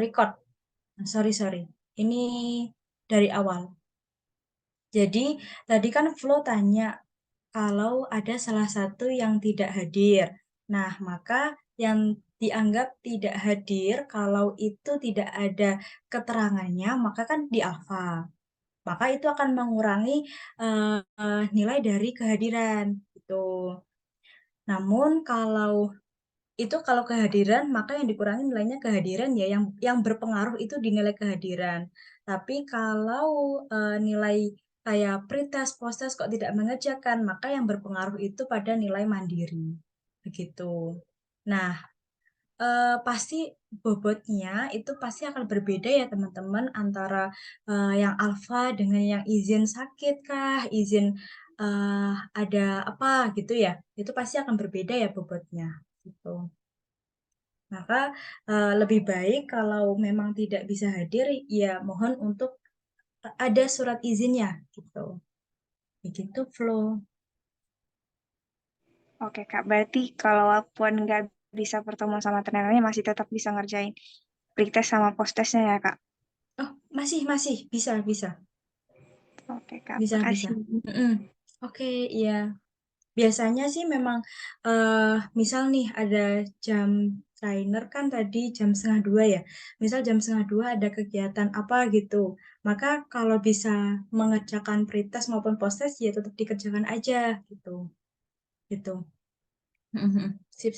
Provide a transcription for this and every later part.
record. Sorry. Ini dari awal. Jadi tadi kan Flo tanya kalau ada salah satu yang tidak hadir. Nah, maka yang dianggap tidak hadir kalau itu tidak ada keterangannya, maka kan di alfa. Maka itu akan mengurangi nilai dari kehadiran gitu. Namun kalau kehadiran, maka yang dikurangi nilainya kehadiran ya, yang berpengaruh itu di nilai kehadiran. Tapi kalau nilai kayak pretest, posttest kok tidak mengerjakan, maka yang berpengaruh itu pada nilai mandiri. Begitu. Nah, pasti bobotnya itu pasti akan berbeda ya teman-teman antara yang alfa dengan yang izin sakit kah, izin eh, ada apa gitu ya. Itu pasti akan berbeda ya bobotnya. Gitu. Maka lebih baik kalau memang tidak bisa hadir, ya mohon untuk ada surat izinnya gitu. Begitu Flo. Oke Kak, berarti kalau walaupun nggak bisa bertemu sama trainernya masih tetap bisa ngerjain pretest sama post-testnya ya Kak? Oh, masih bisa. Oke Kak, Bisa. makasih. Mm-mm. Oke, iya. Biasanya sih memang misal nih ada jam trainer kan tadi jam setengah dua ya. Misal jam setengah dua ada kegiatan apa gitu. Maka kalau bisa mengerjakan pretest maupun posttest ya tetap dikerjakan aja gitu. Gitu. Sip.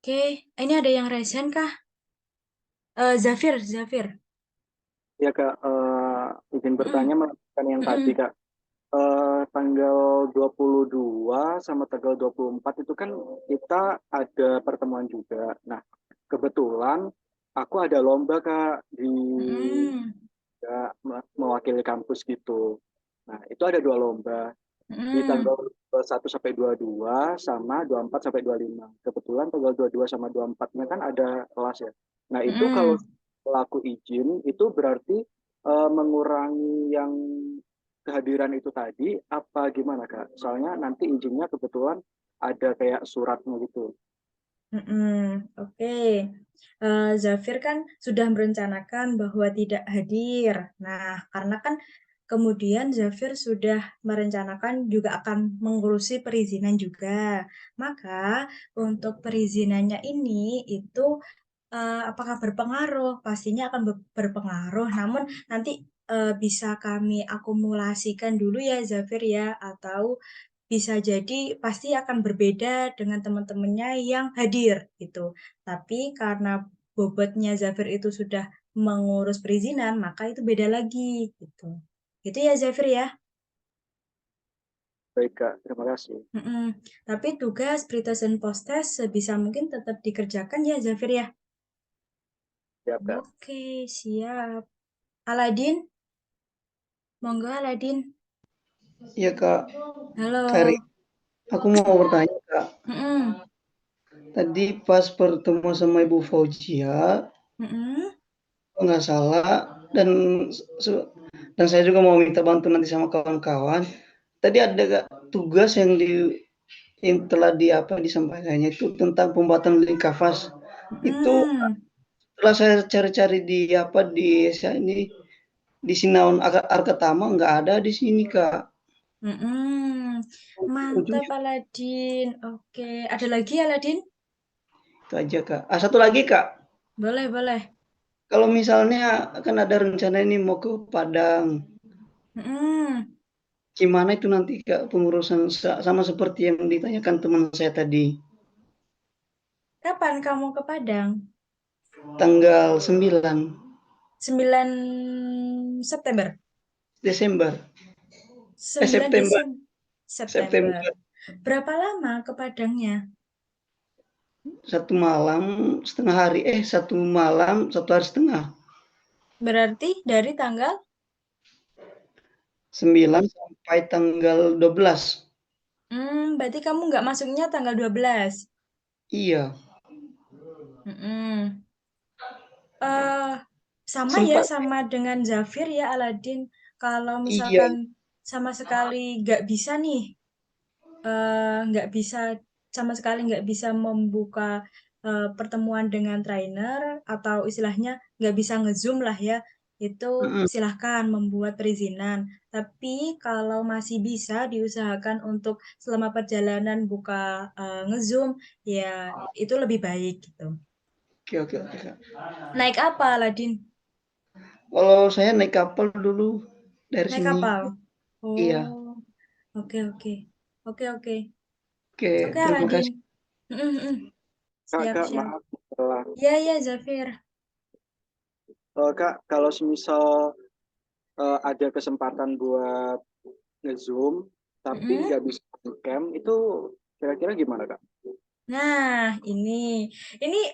Oke, ini ada yang resen kah? Zafir. Ya Kak, izin bertanya Mm-mm, melanjutkan yang tadi mm-mm, Kak. Tanggal 22 sama tanggal 24 itu kan kita ada pertemuan juga. Nah, kebetulan aku ada lomba Kak di mm-mm, mewakili kampus gitu. Nah, itu ada dua lomba di tanggal mm-mm, 21 sampai 22 sama 24 sampai 25. Kebetulan tanggal 22 sama 24-nya kan ada kelas ya. Nah, itu kalau mm-mm. pelaku izin itu berarti mengurangi yang kehadiran itu tadi apa gimana Kak? Soalnya nanti izinnya kebetulan ada kayak suratnya gitu. Oke. Zafir kan sudah merencanakan bahwa tidak hadir. Nah, karena kan kemudian Zafir sudah merencanakan juga akan mengurusi perizinan juga. Maka untuk perizinannya ini itu apakah berpengaruh? Pastinya akan berpengaruh. Namun nanti bisa kami akumulasikan dulu ya Zafir ya, atau bisa jadi pasti akan berbeda dengan teman-temannya yang hadir gitu. Tapi karena bobotnya Zafir itu sudah mengurus perizinan, maka itu beda lagi gitu. Itu ya Zafir ya. Baik Kak, terima kasih. Mm-mm. Tapi tugas pretest dan post-test sebisa mungkin tetap dikerjakan ya Zafir ya. Ya Kak. Oke, siap. Aladin, monggo Aladin. Iya Kak, Kari, Halo. aku mau bertanya Kak. Mm-mm. Tadi pas bertemu sama Ibu Fauzia, Mm-mm. kalau nggak salah, dan se- dan saya juga mau minta bantu nanti sama kawan-kawan. Tadi ada Kak, tugas yang telah disampaikannya itu tentang pembuatan link kafas. Itu Mm-mm. setelah saya cari-cari di Sinaun Arkatama nggak ada di sini Kak. Mm-mm. Mantap Ujungnya Aladin. Oke, ada lagi Aladin? itu aja Kak. Satu lagi Kak. Boleh. Kalau misalnya kan ada rencana ini mau ke Padang, Mm-mm. gimana itu nanti Kak pengurusan sama seperti yang ditanyakan teman saya tadi, Kapan kamu ke Padang? tanggal 9 9 September. Desember, 9 September, Desember. September. September, Berapa lama ke Padangnya? satu malam, 1 hari setengah, Berarti dari tanggal 9 sampai tanggal 12. berarti kamu nggak masuknya tanggal 12. Iya, Mm-mm. eh Sama ya, sempat, sama dengan Zafir ya Aladin. Kalau iya, misalkan sama sekali nggak bisa nih, nggak bisa sama sekali nggak bisa membuka pertemuan dengan trainer atau istilahnya nggak bisa nge-zoom lah ya, itu silahkan membuat perizinan. Tapi kalau masih bisa diusahakan untuk selama perjalanan buka nge-zoom, ya itu lebih baik gitu. Oke, oke, oke, Kak. Naik apa, Aladin? Kalau saya naik kapal dulu dari Naik sini. kapal? Iya. Oh, oke, oke. Oke, oke. Oke, Oke, terima Aladin. kasih. Mm, mm, mm. Siap, Kak, siap. maaf. Setelah, Ya, ya, Zafir. Kak, kalau semisal ada kesempatan buat nge-zoom, tapi Mm. nggak bisa camp, itu kira-kira gimana, Kak? Nah, ini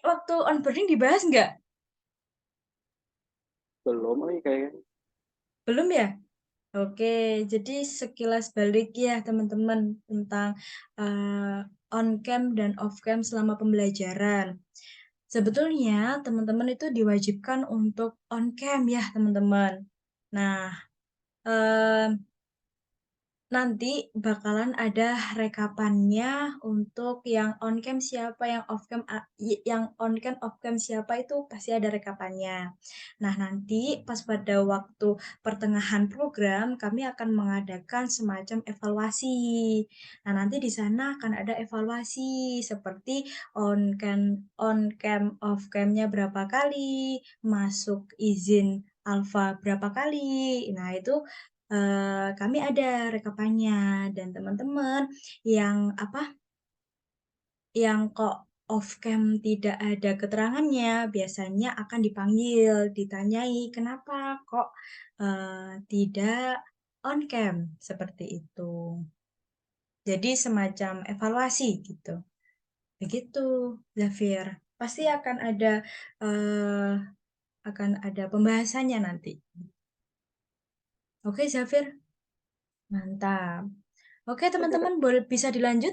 waktu onboarding dibahas nggak? Belum nih kayaknya. Belum ya? Oke, jadi sekilas balik ya teman-teman tentang on-cam dan off-cam selama pembelajaran. Sebetulnya teman-teman itu diwajibkan untuk on-cam ya teman-teman. Nah, em, nanti bakalan ada rekapannya untuk yang on cam siapa, yang off cam yang on cam off cam siapa itu pasti ada rekapannya. Nah, nanti pas pada waktu pertengahan program kami akan mengadakan semacam evaluasi. Nah, nanti di sana akan ada evaluasi seperti on cam off camnya berapa kali, masuk izin alfa berapa kali. Nah, itu kami ada rekapannya dan teman-teman yang yang kok off cam tidak ada keterangannya biasanya akan dipanggil, ditanyai kenapa kok tidak on cam seperti itu. Jadi semacam evaluasi gitu. Begitu, Zafir. Pasti eh, akan ada pembahasannya nanti. Oke, Zafir. Mantap. Oke, Oke, Kak. teman-teman boleh bisa dilanjut?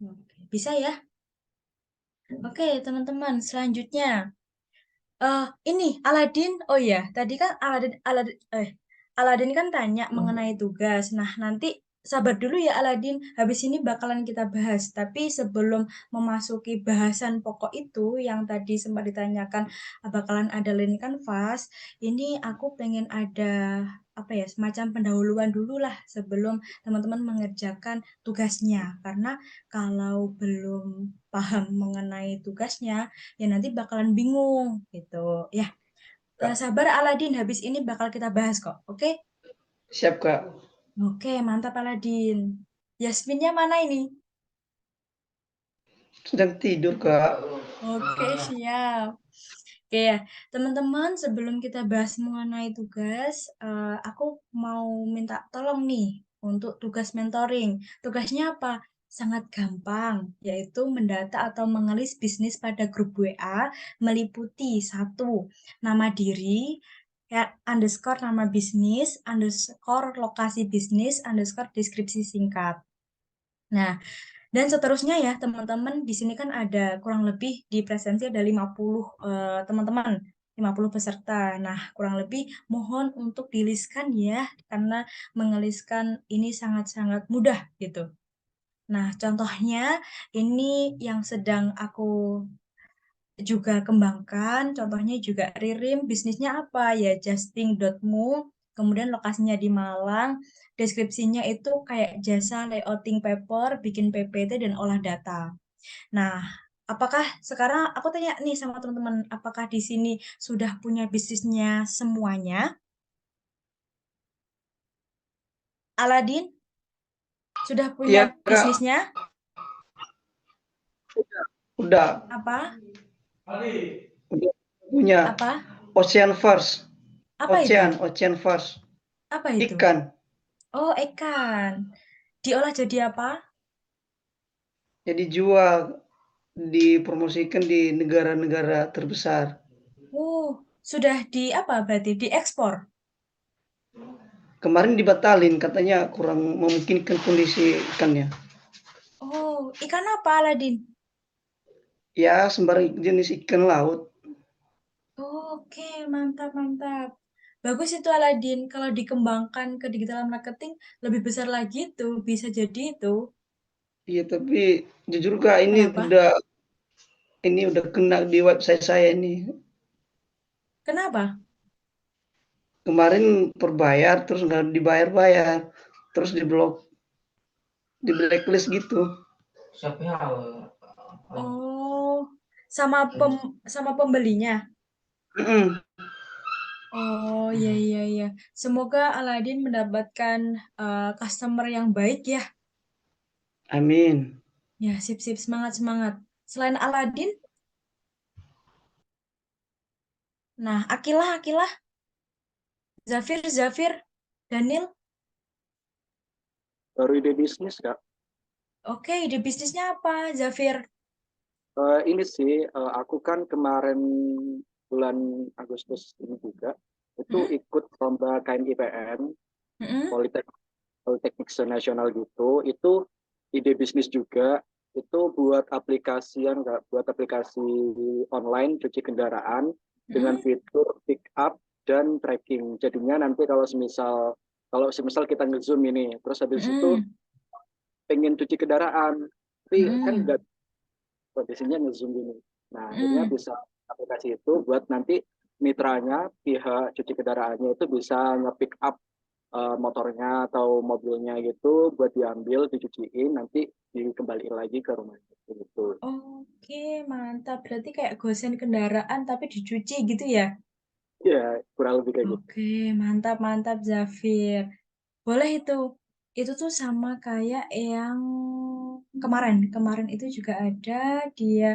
Oke, bisa ya? Oke, teman-teman, selanjutnya. Ini Aladin. Oh ya, tadi kan Aladin kan tanya mengenai tugas. Nah, nanti sabar dulu ya Aladin. Habis ini bakalan kita bahas. Tapi sebelum memasuki bahasan pokok itu yang tadi sempat ditanyakan bakalan ada link kanvas, ini aku pengen ada apa ya, semacam pendahuluan dulu lah sebelum teman-teman mengerjakan tugasnya. Karena kalau belum paham mengenai tugasnya, ya nanti bakalan bingung gitu ya. Sabar Aladin, habis ini bakal kita bahas kok, oke? Siap, Kak. Oke, mantap Aladin. Yasminnya mana ini? Sedang tidur, Kak. Oke, siap. Oke ya, teman-teman, sebelum kita bahas mengenai tugas, aku mau minta tolong nih untuk tugas mentoring. Tugasnya apa? Sangat gampang, yaitu mendata atau mengelis bisnis pada grup WA meliputi satu, nama diri, ya, underscore nama bisnis, underscore lokasi bisnis, underscore deskripsi singkat. Nah, dan seterusnya ya, teman-teman, di sini kan ada kurang lebih di presensi ada 50 teman-teman, 50 peserta. Nah, kurang lebih mohon untuk diliskan ya, karena mengeliskan ini sangat-sangat mudah gitu. Nah, contohnya ini yang sedang aku juga kembangkan, contohnya juga Ririm, bisnisnya apa ya, justing.mu, kemudian lokasinya di Malang, deskripsinya itu kayak jasa layouting paper, bikin PPT, dan olah data. Nah, apakah sekarang aku tanya nih sama teman-teman, apakah di sini sudah punya bisnisnya semuanya? Aladin, sudah punya Iya, Kak. bisnisnya? Udah. Apa? Udah punya. Apa? Ocean First. Apa itu? Ocean First. Apa itu? Ikan. Oh, ikan. Diolah jadi apa? Jadi jual, dipromosikan di negara-negara terbesar. Sudah di apa berarti? Diekspor? Kemarin dibatalin, katanya kurang memungkinkan kondisi ikannya. Oh, ikan apa Aladin? Ya, sembarang jenis ikan laut. Oke, mantap, mantap. Bagus itu Aladin. Kalau dikembangkan ke digital marketing, lebih besar lagi tuh. Bisa jadi itu. Iya, tapi jujur Kak, ini Kenapa? ini udah kena di website saya ini. Kenapa? Kemarin perbayar terus nggak dibayar-bayar, terus diblok, di blacklist gitu. Oh, sama pembelinya. Mm-mm. Oh, iya iya iya. Semoga Aladin mendapatkan customer yang baik ya. Amin. Ya, sip sip, semangat semangat. Selain Aladin, nah Akilah Akilah, Zafir Zafir, Daniel. Baru ide bisnis, Kak. Oke, ide bisnisnya apa, Zafir? Ini sih, aku kan kemarin bulan Agustus ini juga, itu Mm-mm, ikut lomba KMIPN, mm-mm, Politeknik Nasional gitu, itu ide bisnis juga, itu buat aplikasian, Kak, buat aplikasi online cuci kendaraan dengan mm-mm, fitur pick up dan tracking. Jadinya nanti kalau semisal kita nge-zoom ini, terus habis itu mm-mm, pengen cuci kendaraan, tapi kan mm-mm, nggak kondisinya nge-zoom gini. Nah, akhirnya mm-mm. bisa aplikasi itu buat nanti mitranya, pihak cuci kendaraannya itu bisa nge-pick up motornya atau mobilnya gitu buat diambil, dicuciin, nanti dikembaliin lagi ke rumah gitu. Oke, mantap. Berarti kayak gosen kendaraan tapi dicuci gitu ya? Ya, kurang lebih kayak gitu. Oke, mantap mantap Zafir. Boleh itu. Itu tuh sama kayak yang kemarin. Kemarin itu juga ada dia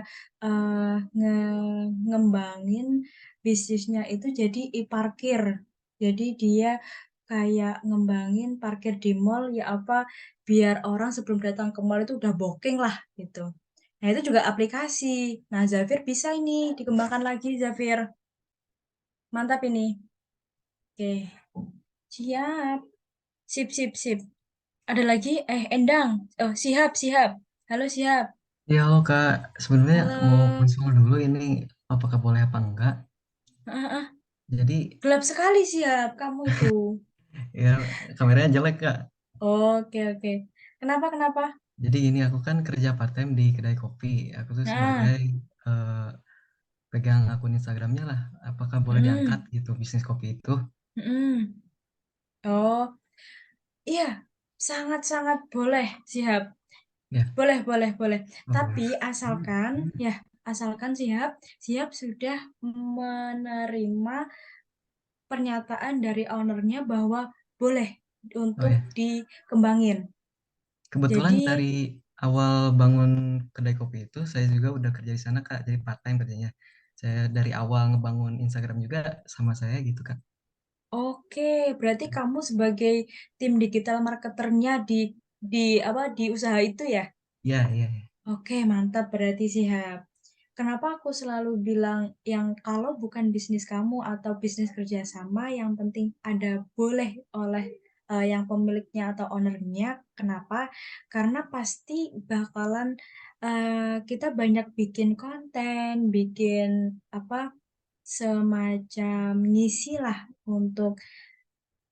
ngembangin bisnisnya itu jadi e-parkir. Jadi dia kayak ngembangin parkir di mall ya apa biar orang sebelum datang ke mall itu udah booking lah gitu. Nah, itu juga aplikasi. Nah, Zafir bisa ini dikembangkan lagi Zafir. Mantap ini. Oke, siap. Sip, sip, sip. Ada lagi? Endang. Oh, Sihab, Sihab. Halo, Sihab. Ya halo Kak, sebenarnya mau Halo. konsul dulu ini apakah boleh apa enggak. Ah, ah. Jadi Gelap sekali, Sihab. Kamu itu. ya kameranya jelek Kak. Oke, oke. Kenapa, kenapa? Jadi ini aku kan kerja part time di kedai kopi. Aku tuh Nah, sebagai eh, pegang akun Instagramnya lah. Apakah boleh diangkat mm, gitu bisnis kopi itu? mm. Oh, iya. Sangat-sangat boleh, Sihab. Ya, Boleh, boleh, boleh. oh boleh. Tapi asalkan, ya, asalkan Sihab, Sihab sudah menerima pernyataan dari ownernya bahwa boleh Oh untuk ya, dikembangin. kebetulan Jadi, dari awal bangun kedai kopi itu saya juga udah kerja di sana Kak. Jadi part time kerjanya. Saya dari awal ngebangun Instagram juga sama saya gitu Kak. oke, berarti kamu sebagai tim digital marketernya di apa di usaha itu ya? Iya, iya, iya. Oke, mantap berarti Sihab. Kenapa aku selalu bilang yang kalau bukan bisnis kamu atau bisnis kerjasama, yang penting ada boleh oleh yang pemiliknya atau ownernya. Kenapa? Karena pasti bakalan kita banyak bikin konten, bikin apa semacam ngisi lah untuk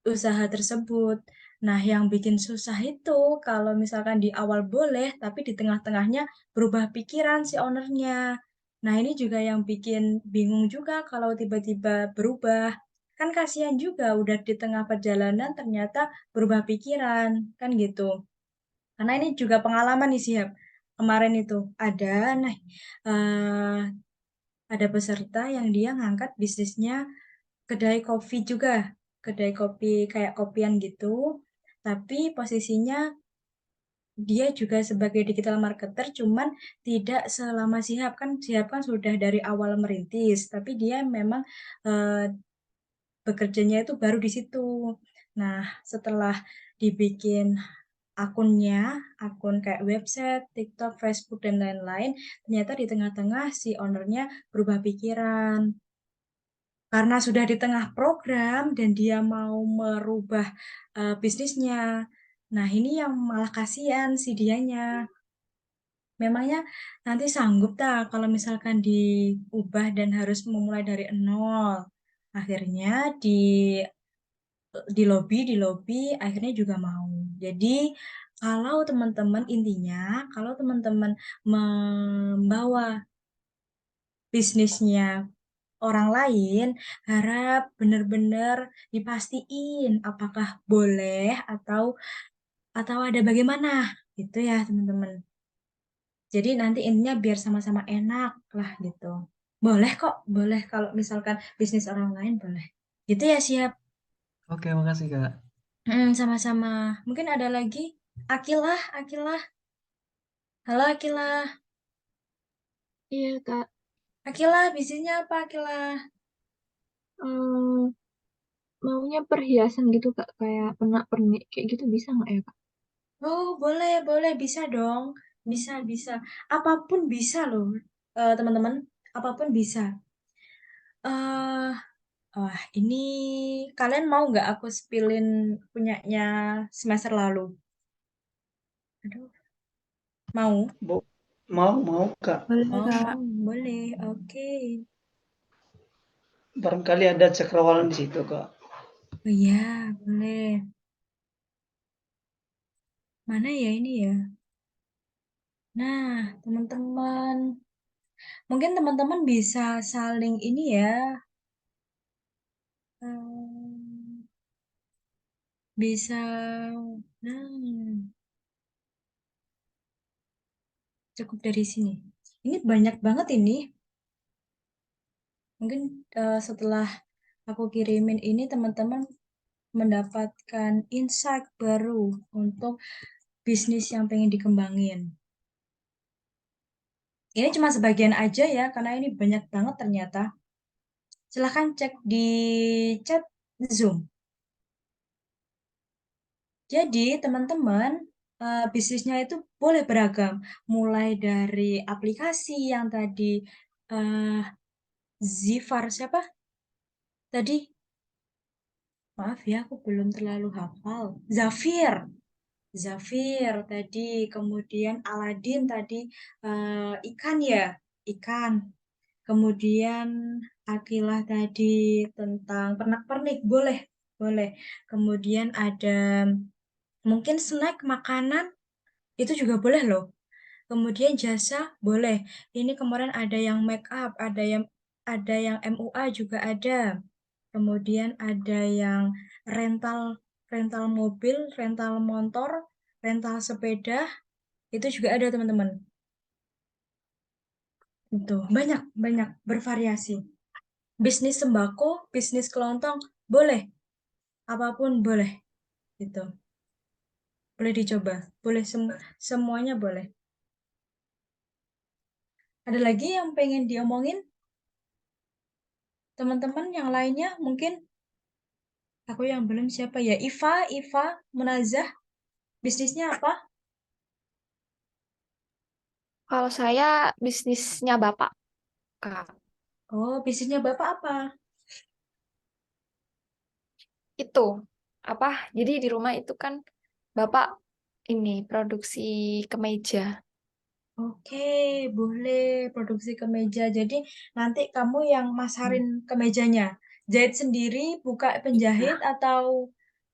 usaha tersebut. Nah, yang bikin susah itu kalau misalkan di awal boleh, tapi di tengah-tengahnya berubah pikiran si ownernya. Nah, ini juga yang bikin bingung juga kalau tiba-tiba berubah. Kan kasihan juga udah di tengah perjalanan ternyata berubah pikiran, kan gitu. Karena ini juga pengalaman nih siap. Kemarin itu nah eh, ada peserta yang dia ngangkat bisnisnya kedai kopi juga, kedai kopi kayak kopian gitu. Tapi posisinya dia juga sebagai digital marketer, cuman tidak selama Sihab kan sudah dari awal merintis, tapi dia memang eh, bekerjanya itu baru di situ. Nah, setelah dibikin akunnya, akun kayak website, TikTok, Facebook, dan lain-lain, ternyata di tengah-tengah si ownernya berubah pikiran. Karena sudah di tengah program dan dia mau merubah bisnisnya. Nah, ini yang malah kasihan si dianya. Memangnya nanti sanggup tak kalau misalkan diubah dan harus memulai dari nol. Akhirnya di lobby akhirnya juga mau. Jadi kalau teman-teman intinya kalau teman-teman membawa bisnisnya orang lain, harap benar-benar dipastiin apakah boleh atau ada bagaimana gitu ya teman-teman. Jadi nanti intinya biar sama-sama enak lah gitu. Boleh kok, boleh kalau misalkan bisnis orang lain boleh. Gitu ya siap. Oke, makasih Kak. Sama-sama. Mungkin ada lagi. Akilah, Akilah. Halo Akilah. Iya, Kak. Akilah, bisnisnya apa Akilah? Hmm, maunya perhiasan gitu, Kak. Kayak pernak-pernik. Kayak gitu bisa nggak ya, Kak? Oh, boleh, boleh, bisa dong. Bisa, bisa. Apapun bisa loh, teman-teman. Apapun bisa. eh Wah, ini kalian mau nggak aku spillin punyanya semester lalu? Aduh, mau? Mau Kak. Boleh, Oh, Kak. mau, boleh. Oke. Barangkali ada cakrawala di situ Kak. Oh iya, boleh. Mana ya ini ya? Nah, teman-teman. Mungkin teman-teman bisa saling ini ya. em, bisa. Nah, cukup dari sini. Ini banyak banget ini. Mungkin setelah aku kirimin ini teman-teman mendapatkan insight baru untuk bisnis yang pengen dikembangin. Ini cuma sebagian aja ya, karena ini banyak banget ternyata. Silahkan cek di chat Zoom. Jadi teman-teman, bisnisnya itu boleh beragam. Mulai dari aplikasi yang tadi eh, Zifar siapa? Tadi, maaf ya, aku belum terlalu hafal. Zafir. Zafir tadi, kemudian Aladin tadi, ikan ya, ikan. Kemudian Akilah tadi tentang pernak-pernik, boleh, boleh. Kemudian ada mungkin snack makanan, itu juga boleh loh. Kemudian jasa, boleh. Ini kemarin ada yang make up, ada yang MUA juga ada. Kemudian ada yang rental rental mobil, rental motor, rental sepeda, itu juga ada teman-teman. Itu banyak banyak bervariasi. Bisnis sembako, bisnis kelontong, boleh. Apapun boleh. Gitu. Boleh dicoba. Boleh semuanya boleh. Ada lagi yang pengen diomongin? Teman-teman yang lainnya mungkin aku yang belum siapa ya? Iva, Munazah, bisnisnya apa? Kalau saya bisnisnya Bapak, Kak. Oh, bisnisnya Bapak apa? Itu apa? Jadi di rumah itu kan Bapak ini produksi kemeja. Oke, boleh produksi kemeja. Jadi nanti kamu yang masarin kemejanya. Jahit sendiri, buka penjahit Iya.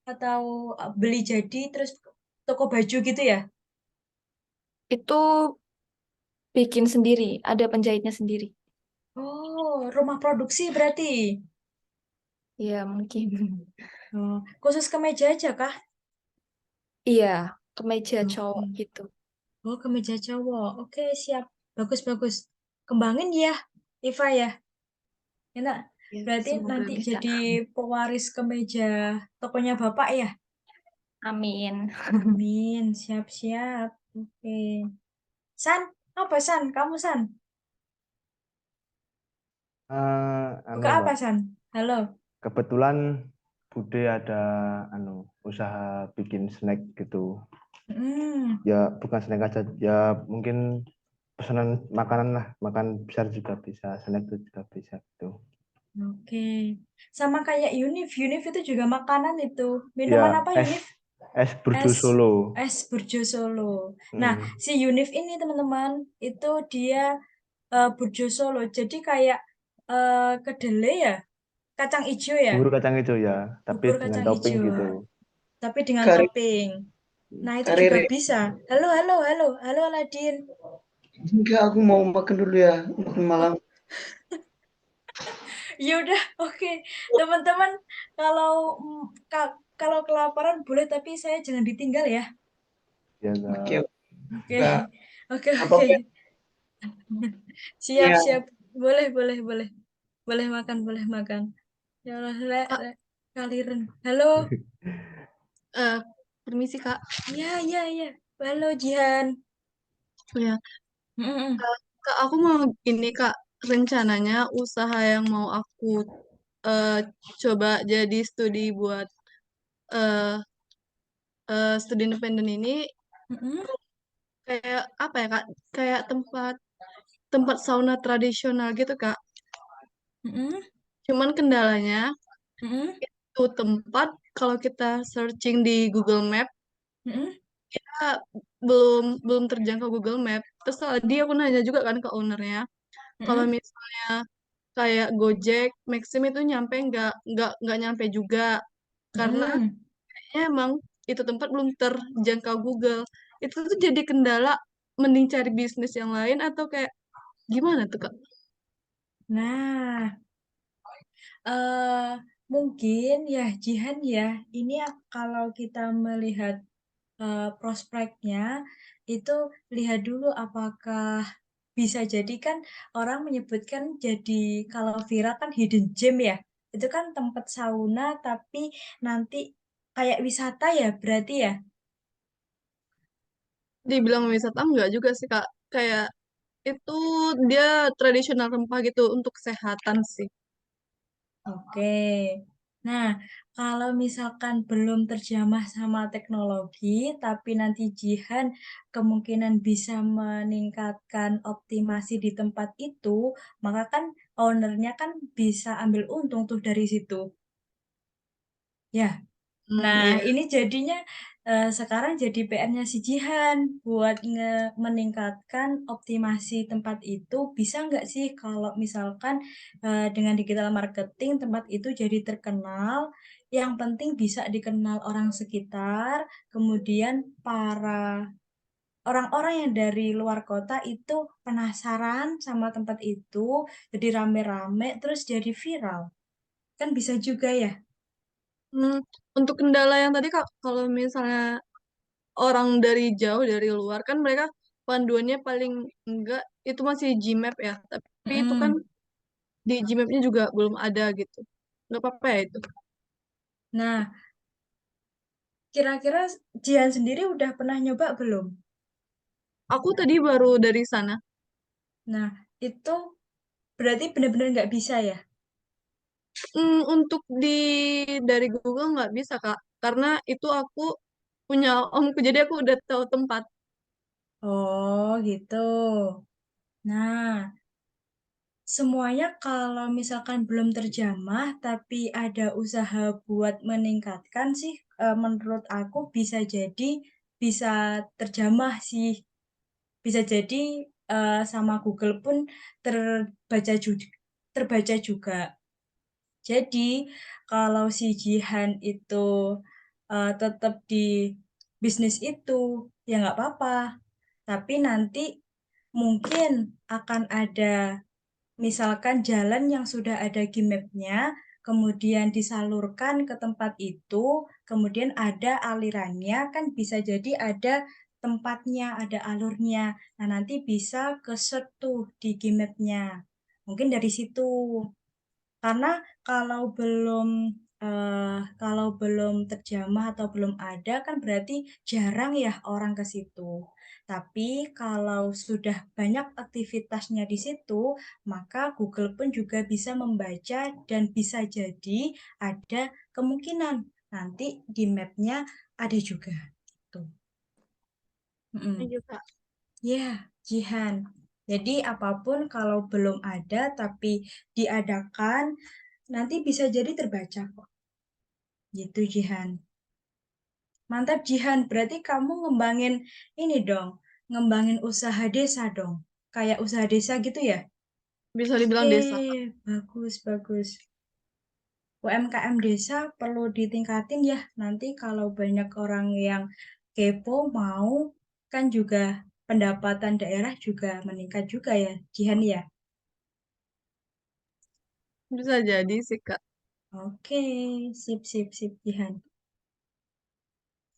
atau beli jadi terus toko baju gitu ya? Itu bikin sendiri, ada penjahitnya sendiri. Oh, rumah produksi berarti. Iya, mungkin. Oh, khusus kemeja aja kah? Iya, kemeja Oke. cowok gitu. Oh, kemeja cowok. Oke, siap. Bagus, bagus. Kembangin ya, Iva ya. Enak. Ya, Berarti semoga nanti bisa. jadi pewaris kemeja tokonya Bapak ya? Amin. Amin. Siap-siap. Oke. San, apa San? Kamu San? Buka apa Mbak, San? Halo. kebetulan Bude ada usaha bikin snack gitu. Hmm, Ya bukan snack aja, ya mungkin pesanan makanan lah, makan besar juga bisa, snack itu juga bisa gitu. oke. Sama kayak Unif. Unif itu juga makanan itu. Minuman Ya apa es Unif? es burjo Es Solo. es burjo Solo. Nah, Hmm, si Unif ini teman-teman itu dia burjo Solo. Jadi kayak kedelai ya, kacang hijau ya, bubur kacang hijau ya, tapi bubur dengan kacang topping hijau, gitu. tapi dengan Kari, topping. Nah, itu juga Karire. bisa. Halo, halo, halo, halo Aladin. Enggak, aku mau makan dulu ya, makan malam. Ya udah, oke. Teman-teman, kalau kalau kelaparan boleh, tapi saya jangan ditinggal ya. Ya, Oke, Kak. Oke, Kak. oke, Apa oke. Siap, ya? siap. Boleh, boleh, boleh. Boleh makan, boleh makan. Ya Allah, kaliren. Halo. Permisi Kak. Iya, iya, iya. Halo, Jihan. Oh ya, Mm-mm. Kak, aku mau ini Kak, rencananya usaha yang mau aku eh, coba jadi studi buat eh studi independen ini Mm-mm. kayak apa ya Kak? Kayak tempat tempat sauna tradisional gitu Kak. Mm-mm. Cuman kendalanya Mm-mm. itu tempat kalau kita searching di Google Map Mm-mm. kita belum belum terjangkau Google Map. Terus tadi aku nanya juga kan ke ownernya, kalau Mm-mm. misalnya kayak Gojek, Maxim itu nyampe nggak nyampe juga karena Mm-mm. kayaknya emang itu tempat belum terjangkau Google. Itu tuh jadi kendala, mending cari bisnis yang lain atau kayak gimana tuh Kak? Nah, eh mungkin ya Jihan ya, ini kalau kita melihat prospeknya itu lihat dulu apakah bisa jadi kan orang menyebutkan jadi kalau viral kan hidden gem ya. Itu kan tempat sauna tapi nanti kayak wisata ya berarti ya. Dibilang wisata enggak juga sih Kak. Kayak itu dia tradisional rempah gitu untuk kesehatan sih. Oke. Nah, kalau misalkan belum terjamah sama teknologi, tapi nanti Jihan kemungkinan bisa meningkatkan optimasi di tempat itu, maka kan ownernya kan bisa ambil untung tuh dari situ. Ya, nah Iya. ini jadinya sekarang jadi PR-nya si Jihan buat meningkatkan optimasi tempat itu. Bisa nggak sih kalau misalkan dengan digital marketing tempat itu jadi terkenal, yang penting bisa dikenal orang sekitar, kemudian para orang-orang yang dari luar kota itu penasaran sama tempat itu, jadi rame-rame, terus jadi viral. Kan bisa juga ya. Hmm, untuk kendala yang tadi Kak, kalau misalnya orang dari jauh dari luar kan mereka panduannya paling enggak itu masih Gmap ya, tapi itu kan Mm-mm. di Gmapnya juga belum ada gitu. Nggak apa-apa ya itu. Nah, kira-kira Jihan sendiri udah pernah nyoba belum? Aku tadi baru dari sana. Nah, itu berarti benar-benar nggak bisa ya? Untuk dari Google nggak bisa Kak, karena itu aku punya omku, jadi aku udah tahu tempat. Oh, gitu. Nah, semuanya kalau misalkan belum terjamah, tapi ada usaha buat meningkatkan sih, menurut aku bisa jadi bisa terjamah sih. Bisa jadi sama Google pun terbaca juga, terbaca juga. Jadi, kalau si Jihan itu tetap di bisnis itu, ya nggak apa-apa. Tapi nanti mungkin akan ada, misalkan jalan yang sudah ada Gmap-nya, kemudian disalurkan ke tempat itu, kemudian ada alirannya, kan bisa jadi ada tempatnya, ada alurnya. Nah, nanti bisa ke search tuh di Gmap-nya. Mungkin dari situ. Karena kalau belum kalau belum terjamah atau belum ada kan berarti jarang ya orang ke situ. Tapi kalau sudah banyak aktivitasnya di situ, maka Google pun juga bisa membaca dan bisa jadi ada kemungkinan nanti di map-nya ada juga. Tuh. Mm-mm. Iya Kak. Ya, Jihan. Jadi apapun kalau belum ada tapi diadakan, nanti bisa jadi terbaca kok. Gitu, Jihan. Mantap, Jihan. Berarti kamu ngembangin ini dong. Ngembangin usaha desa dong. Kayak usaha desa gitu ya? Bisa dibilang Oke, desa. bagus, bagus. UMKM desa perlu ditingkatin ya. Nanti kalau banyak orang yang kepo mau, kan juga pendapatan daerah juga meningkat juga ya, Jihan ya. Bisa jadi sih, Kak. Oke, sip, Jihan.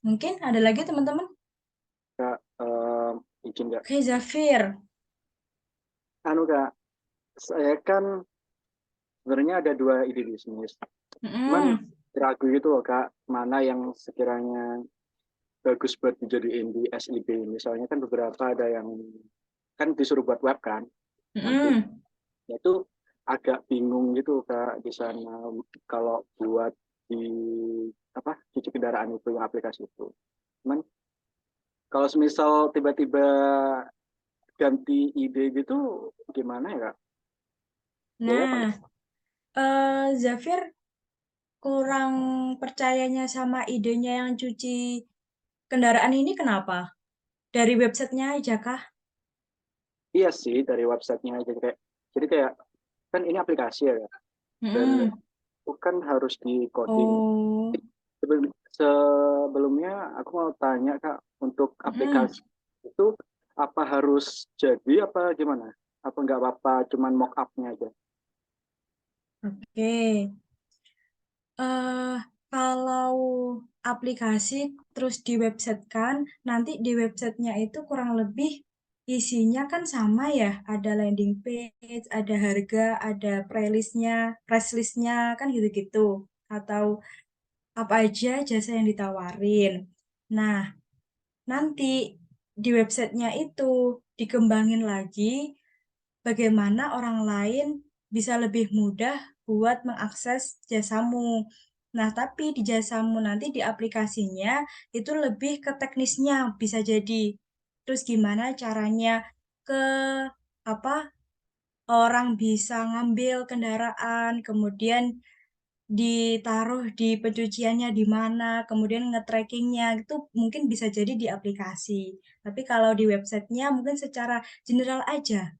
Mungkin ada lagi teman-teman? Kak, izin nggak? Oke, Zafir. Anu Kak, saya kan sebenarnya ada 2 ide bisnis. Cuman ragu gitu loh Kak, mana yang sekiranya bagus buat dijadiin di SIB. Misalnya kan beberapa ada yang kan disuruh buat web kan, nanti itu agak bingung gitu Kak di sana kalau buat di apa cuci kendaraan itu yang aplikasi itu. Cuman kalau semisal tiba-tiba ganti ide gitu gimana ya Kak? Boleh apa Nah, nggak? Zafir kurang percayanya sama idenya yang cuci kendaraan ini kenapa? Dari websitenya aja kah? Iya sih dari websitenya aja kayak jadi kayak kan ini aplikasi ya Kak? Dan itu kan harus di coding. Oh, Sebelumnya aku mau tanya Kak, untuk aplikasi itu apa harus jadi apa gimana? Apa nggak apa-apa cuman mock up-nya aja? oke. eh Kalau aplikasi terus di website kan, nanti di websitenya itu kurang lebih isinya kan sama ya. Ada landing page, ada harga, ada price listnya kan gitu-gitu. Atau apa aja jasa yang ditawarin. Nah, nanti di websitenya itu dikembangin lagi bagaimana orang lain bisa lebih mudah buat mengakses jasamu. Nah, tapi di jasamu nanti di aplikasinya itu lebih ke teknisnya bisa jadi. Terus gimana caranya ke apa orang bisa ngambil kendaraan, kemudian ditaruh di pencuciannya di mana, kemudian nge-trackingnya itu mungkin bisa jadi di aplikasi. Tapi kalau di websitenya mungkin secara general aja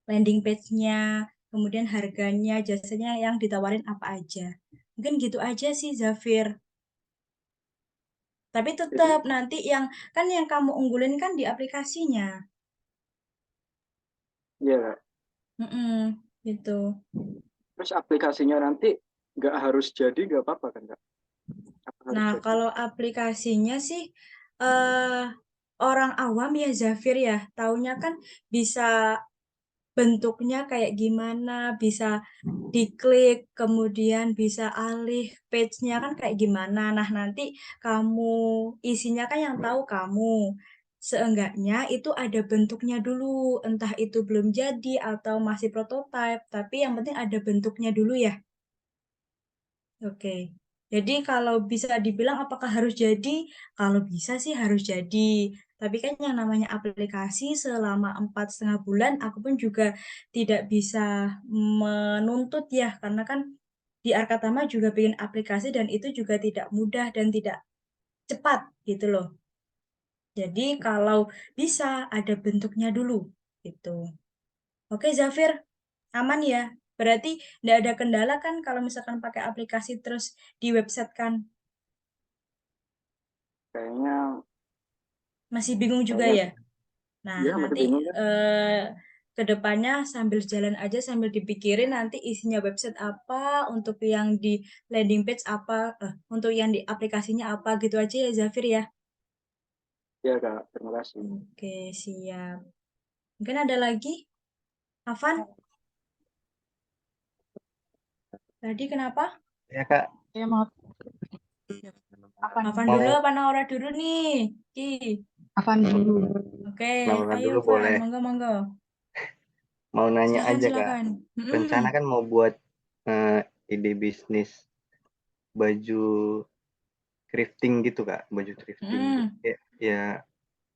landing page-nya, kemudian harganya, jasanya yang ditawarin apa aja. Mungkin gitu aja sih Zafir. Tapi Jadi tetap nanti yang kan yang kamu unggulin kan di aplikasinya. ya Kak. Gitu. Terus aplikasinya nanti nggak harus jadi nggak apa-apa kan Kak? Apa harus Nah, jadi? kalau aplikasinya sih eh orang awam ya Zafir ya, taunya kan bisa bentuknya kayak gimana, bisa diklik, kemudian bisa alih page-nya kan kayak gimana. Nah, nanti kamu isinya kan yang tahu kamu. Seenggaknya itu ada bentuknya dulu, entah itu belum jadi atau masih prototype, tapi yang penting ada bentuknya dulu ya. Oke. Jadi kalau bisa dibilang apakah harus jadi? Kalau bisa sih harus jadi. Tapi kan yang namanya aplikasi selama 4,5 bulan, aku pun juga tidak bisa menuntut ya, karena kan di Arkatama juga bikin aplikasi dan itu juga tidak mudah dan tidak cepat gitu loh. Jadi kalau bisa ada bentuknya dulu gitu. Oke Zafir, aman ya? Berarti tidak ada kendala kan kalau misalkan pakai aplikasi terus di website kan? Kayaknya Masih bingung juga kayaknya ya? Nah, ya masih nanti bingung kan? ke depannya sambil jalan aja sambil dipikirin nanti isinya website apa, untuk yang di landing page apa, untuk yang di aplikasinya apa gitu aja ya Zafir ya. Ya Kak, terima kasih. Oke, siap. Mungkin ada lagi? Afan, tadi kenapa? Ya Kak, Ya, maaf. Afan dulu mau apa Naura dulu nih? Ki. Afan dulu. Oke, Naura ayo dulu Van, boleh. monggo monggo. Mau nanya Silakan aja Kak, silakan. rencana kan mau buat ide bisnis baju thrifting gitu Kak, baju thrifting. Kayak, ya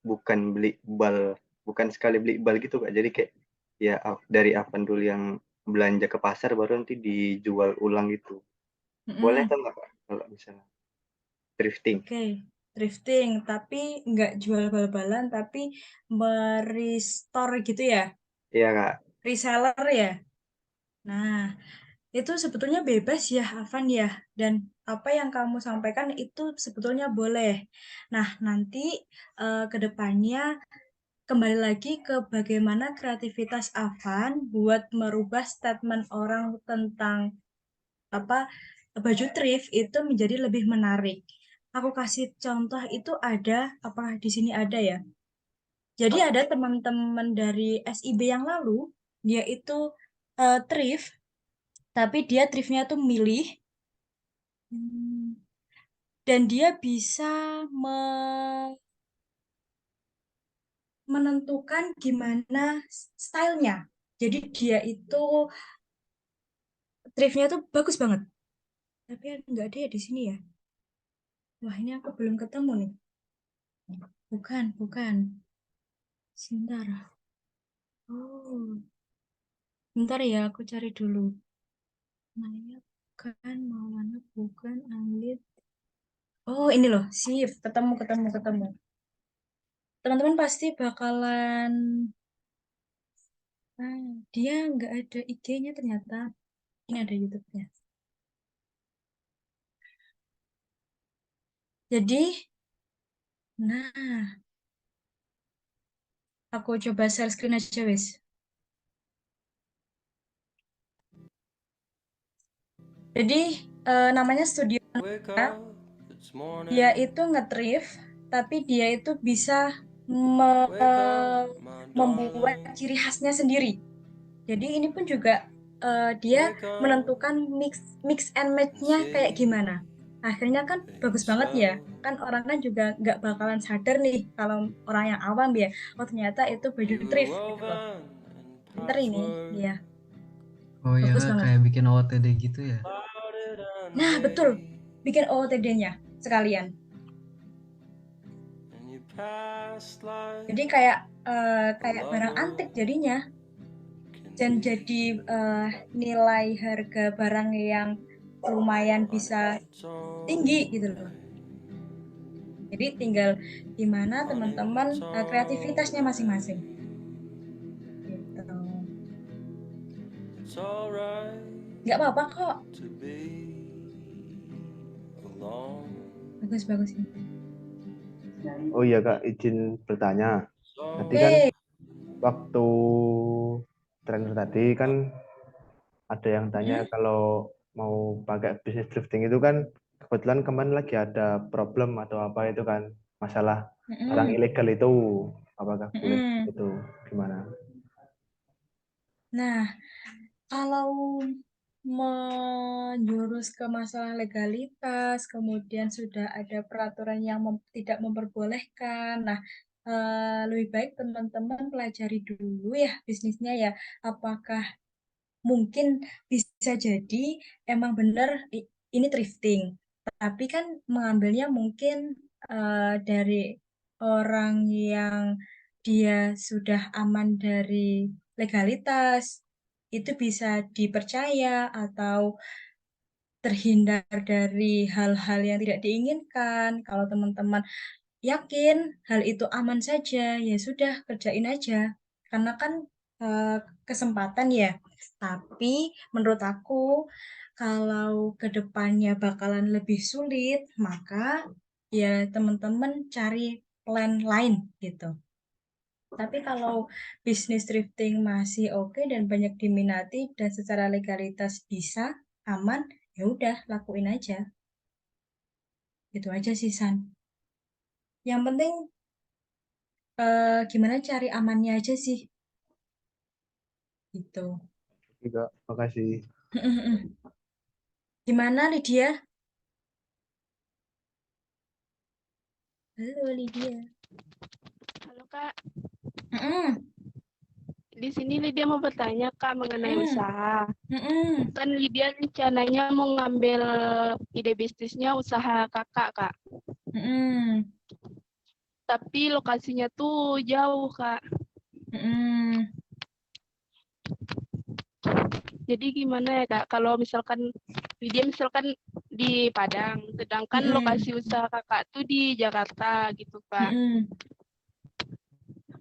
bukan beli bal, bukan sekali beli bal gitu Kak. Jadi kayak ya dari Avan dulu yang belanja ke pasar baru nanti dijual ulang gitu. Boleh atau enggak Kak kalau misalnya thrifting? Oke, thrifting, tapi nggak jual bal-balan, tapi merestore gitu ya, Iya Kak. reseller ya. Nah, itu sebetulnya bebas ya, Avan ya. Dan apa yang kamu sampaikan itu sebetulnya boleh. Nah, nanti ke depannya kembali lagi ke bagaimana kreativitas Avan buat merubah statement orang tentang apa baju thrift itu menjadi lebih menarik. Aku kasih contoh itu ada, apakah di sini ada ya? Jadi ada teman-teman dari SIB yang lalu, dia itu thrift, tapi dia thriftnya tuh milih, dan dia bisa menentukan gimana stylenya. Jadi dia itu thriftnya tuh bagus banget. Tapi nggak ada ya di sini ya. Wah, ini aku belum ketemu nih. Bukan. Sebentar. Oh, bentar ya, aku cari dulu. Naya bukan, Maulana bukan, Anglit. Oh, ini loh, sip. Ketemu. Teman-teman pasti bakalan... dia nggak ada IG-nya ternyata. Ini ada YouTube-nya. Jadi, nah, aku coba share screen aja, wes. Jadi, namanya Studio Nora. Dia itu nge-thrift, tapi dia itu bisa membuat ciri khasnya sendiri. Jadi ini pun juga dia menentukan mix and match-nya kayak gimana. Akhirnya kan bagus banget ya. Kan orang kan juga nggak bakalan sadar nih kalau orang yang awam ya. Oh ternyata itu baju thrift gitu loh. Pinter ini dia. Oh iya Bagus Kak, banget. kayak bikin OOTD gitu ya? Nah betul. Bikin OOTD-nya sekalian. Jadi kayak barang antik jadinya. Dan jadi nilai harga barang yang lumayan bisa tinggi gitu loh. Jadi tinggal gimana teman-teman kreativitasnya masing-masing. Gitu. Nggak apa-apa kok. Bagus ini. Oh iya Kak, izin bertanya. Tadi kan waktu trainer tadi kan ada yang tanya kalau mau pakai bisnis drifting itu kan kebetulan kemarin lagi ada problem atau apa itu kan masalah barang ilegal itu apakah boleh itu gimana? Nah, kalau menjurus ke masalah legalitas, kemudian sudah ada peraturan yang tidak memperbolehkan. Nah, lebih baik teman-teman pelajari dulu ya bisnisnya ya. Apakah mungkin bisa jadi emang benar ini thrifting, tapi kan mengambilnya mungkin dari orang yang dia sudah aman dari legalitas, itu bisa dipercaya atau terhindar dari hal-hal yang tidak diinginkan. Kalau teman-teman yakin hal itu aman saja, ya sudah kerjain aja. Karena kan kesempatan ya. Tapi menurut aku kalau kedepannya bakalan lebih sulit, maka ya teman-teman cari plan lain gitu. Tapi kalau bisnis thrifting masih oke dan banyak diminati dan secara legalitas bisa aman, ya udah lakuin aja. Itu aja sih San. Yang penting gimana cari amannya aja sih. Gitu. Juga, makasih. Gimana Lydia? Halo Lydia. Halo Kak, Mm-mm. di sini Lydia mau bertanya Kak mengenai usaha. Mm-mm. Kan Lydia rencananya mau ngambil ide bisnisnya usaha kakak Kak. Mm-mm. Tapi lokasinya tuh jauh Kak. Mm-mm. Jadi gimana ya Kak, kalau misalkan Lydia di Padang, sedangkan lokasi usaha kakak tuh di Jakarta gitu Kak.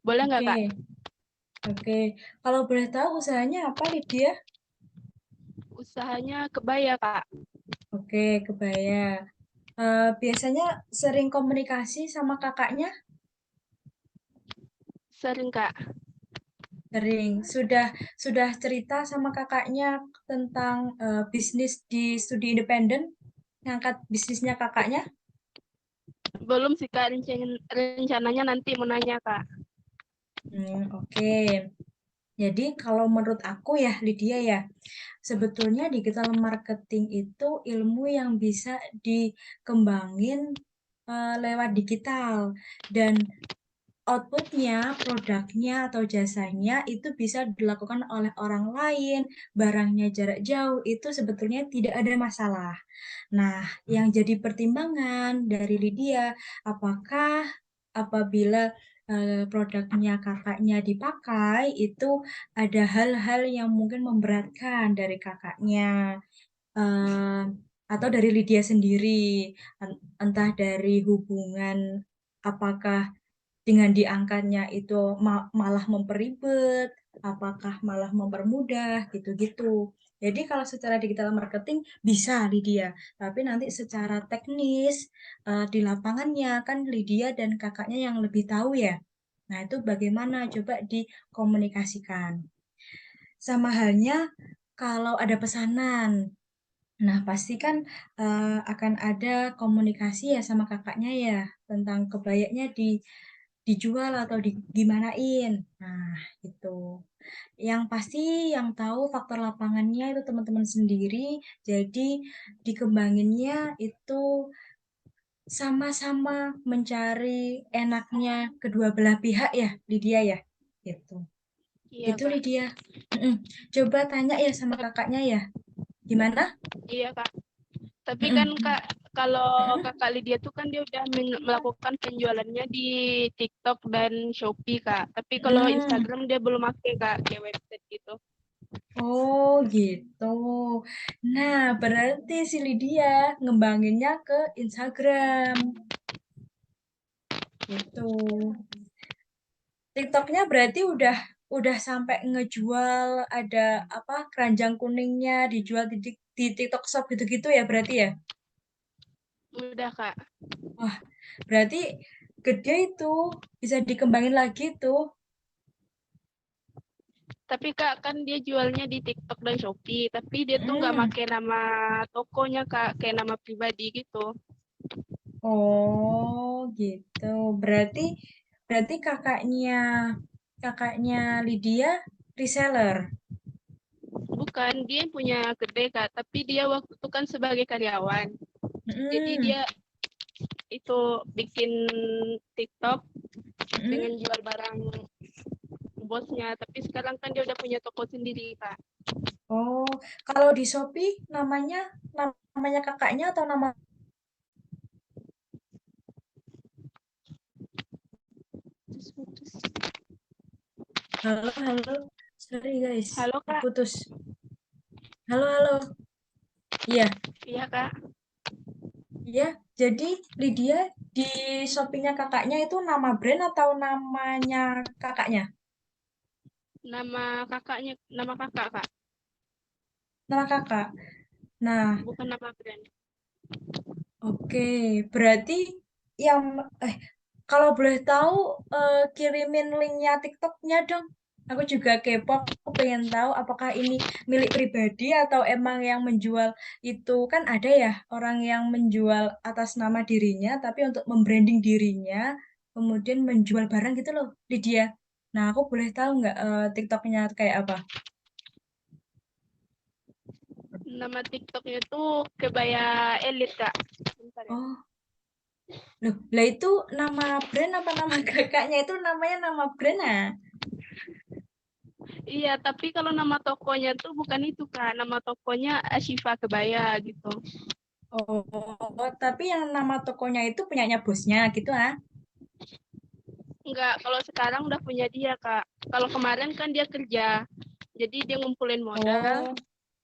Boleh nggak Kak? Oke. Kalau boleh tahu usahanya apa Lydia? Usahanya kebaya Kak. Oke, kebaya. Biasanya sering komunikasi sama kakaknya? Sering, Kak. Sering. Sudah cerita sama kakaknya tentang bisnis di studi independen? Ngangkat bisnisnya kakaknya? Belum sih, Kak. Rencananya nanti mau nanya, Kak. Oke. Jadi kalau menurut aku ya, Lydia ya, sebetulnya digital marketing itu ilmu yang bisa dikembangin lewat digital dan outputnya, produknya atau jasanya itu bisa dilakukan oleh orang lain, barangnya jarak jauh, itu sebetulnya tidak ada masalah. Nah, yang jadi pertimbangan dari Lydia, apakah apabila produknya kakaknya dipakai, itu ada hal-hal yang mungkin memberatkan dari kakaknya, eh, atau dari Lydia sendiri, entah dari hubungan, apakah dengan diangkatnya itu malah memperibet, apakah malah mempermudah, gitu-gitu. Jadi kalau secara digital marketing bisa Lydia, tapi nanti secara teknis di lapangannya kan Lydia dan kakaknya yang lebih tahu ya. Nah, itu bagaimana coba dikomunikasikan. Sama halnya kalau ada pesanan. Nah, pasti kan akan ada komunikasi ya sama kakaknya ya tentang kebayanya dijual atau gimanain. Nah, itu. Yang pasti yang tahu faktor lapangannya itu teman-teman sendiri. Jadi dikembanginnya itu sama-sama mencari enaknya kedua belah pihak ya, Lydia ya. Gitu. Iya, Gitu Kak. Lydia. Coba tanya ya sama kakaknya ya. Gimana? Iya, Kak. Tapi kan, Kak, kalau Kakak Lydia tuh kan dia udah melakukan penjualannya di TikTok dan Shopee, Kak. Tapi kalau Instagram dia belum pakai, Kak, kayak website gitu. Oh gitu. Nah, berarti si Lydia ngembanginnya ke Instagram. Gitu. TikToknya berarti udah sampai ngejual ada apa keranjang kuningnya dijual di TikTok Shop gitu-gitu ya berarti ya? Udah, Kak. Wah, berarti gede itu bisa dikembangin lagi tuh. Tapi, Kak, kan dia jualnya di TikTok dan Shopee. Tapi dia tuh nggak pakai nama tokonya, Kak. Kayak nama pribadi gitu. Oh, gitu. Berarti kakaknya Lydia reseller. Bukan, dia yang punya kedai, Kak. Tapi dia waktu itu kan sebagai karyawan. Jadi dia itu bikin TikTok dengan jual barang bosnya. Tapi sekarang kan dia udah punya toko sendiri, Kak. Oh, kalau di Shopee namanya kakaknya atau nama? Halo. Sorry guys, Halo, Kak. putus. Halo. Iya. Iya, Kak. Iya, jadi Lydia di Shopee-nya kakaknya itu nama brand atau namanya kakaknya? Nama kakak, Kak. Nama kakak. Nah, Bukan nama brand. oke. Berarti yang kalau boleh tahu kirimin linknya TikToknya dong. Aku juga kepo, aku pengen tahu apakah ini milik pribadi atau emang yang menjual itu kan ada ya orang yang menjual atas nama dirinya tapi untuk membranding dirinya kemudian menjual barang gitu loh, Lydia. Nah, aku boleh tahu nggak TikToknya kayak apa? Nama TikToknya tuh Kebaya Elit, Kak. Bentar ya. Oh, loh, lah itu nama brand apa nama kakaknya itu namanya nama brand ah? Iya, tapi kalau nama tokonya tuh bukan itu, Kak. Nama tokonya Ashifa Kebaya gitu. Oh, tapi yang nama tokonya itu punyanya bosnya gitu ah? Enggak, kalau sekarang udah punya dia, Kak. Kalau kemarin kan dia kerja. Jadi dia ngumpulin modal.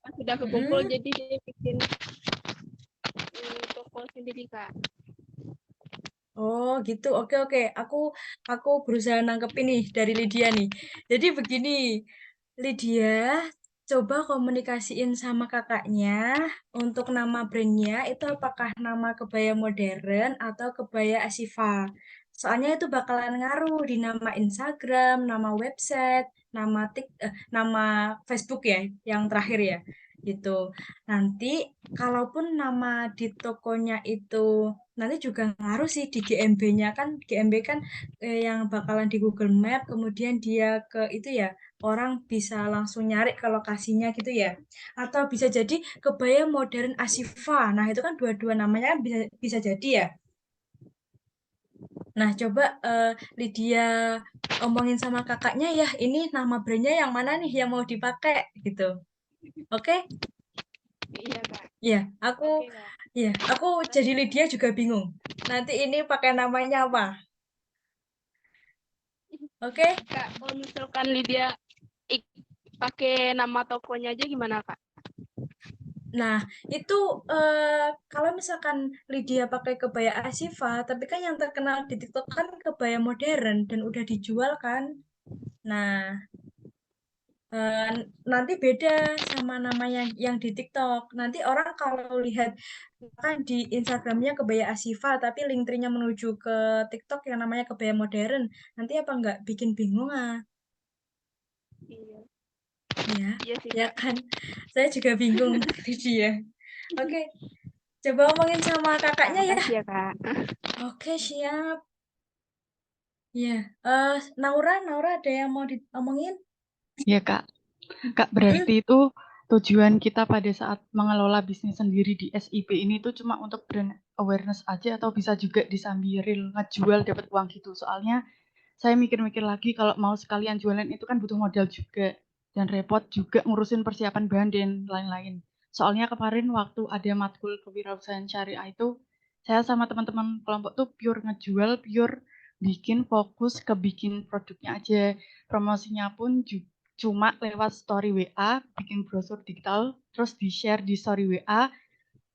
Pas sudah kekumpul, jadi dia bikin toko sendiri, Kak. Oh gitu, oke. Aku berusaha nangkep ini dari Lydia nih. Jadi begini, Lydia, coba komunikasiin sama kakaknya untuk nama brandnya itu apakah nama kebaya modern atau kebaya Asifa. Soalnya itu bakalan ngaruh di nama Instagram, nama website, nama Facebook ya, yang terakhir ya, gitu. Nanti kalaupun nama di tokonya itu nanti juga ngaruh sih di GMB-nya kan, GMB kan yang bakalan di Google Map, kemudian dia ke itu ya, orang bisa langsung nyari ke lokasinya gitu ya. Atau bisa jadi kebaya modern Asifa. Nah, itu kan dua-dua namanya kan bisa bisa jadi ya. Nah, coba Lydia omongin sama kakaknya ya, ini nama brandnya yang mana nih yang mau dipakai gitu. Oke? Iya, Kak. Iya, aku Oke, Kak. ya, aku jadi Lydia juga bingung. Nanti ini pakai namanya apa? Oke? Kak, kalau misalkan Lydia pakai nama tokonya aja gimana, Kak? Nah, itu kalau misalkan Lydia pakai kebaya Asifa, tapi kan yang terkenal di TikTok kan kebaya modern dan udah dijual kan. Nah, nanti beda sama namanya yang di TikTok. Nanti orang kalau lihat kan di Instagramnya kebaya Asifa, tapi link tree-nya menuju ke TikTok yang namanya kebaya modern. Nanti apa nggak bikin bingung ah? Iya. Ya, Iya sih, ya Kak. kan. Saya juga bingung Lydia. Oke, coba omongin sama kakaknya ya. Makasih ya, Kak. Oke, siap. Ya, Naura ada yang mau diomongin? Iya, Kak. Kak, berarti itu tujuan kita pada saat mengelola bisnis sendiri di SIP ini itu cuma untuk brand awareness aja atau bisa juga disambil ngejual dapat uang gitu. Soalnya saya mikir-mikir lagi kalau mau sekalian jualan itu kan butuh modal juga dan repot juga ngurusin persiapan bahan dan lain-lain. Soalnya kemarin waktu ada matkul kewirausahaan syariah itu saya sama teman-teman kelompok tuh pure ngejual, pure bikin fokus ke bikin produknya aja. Promosinya pun cuma lewat story WA, bikin brosur digital, terus di-share di story WA,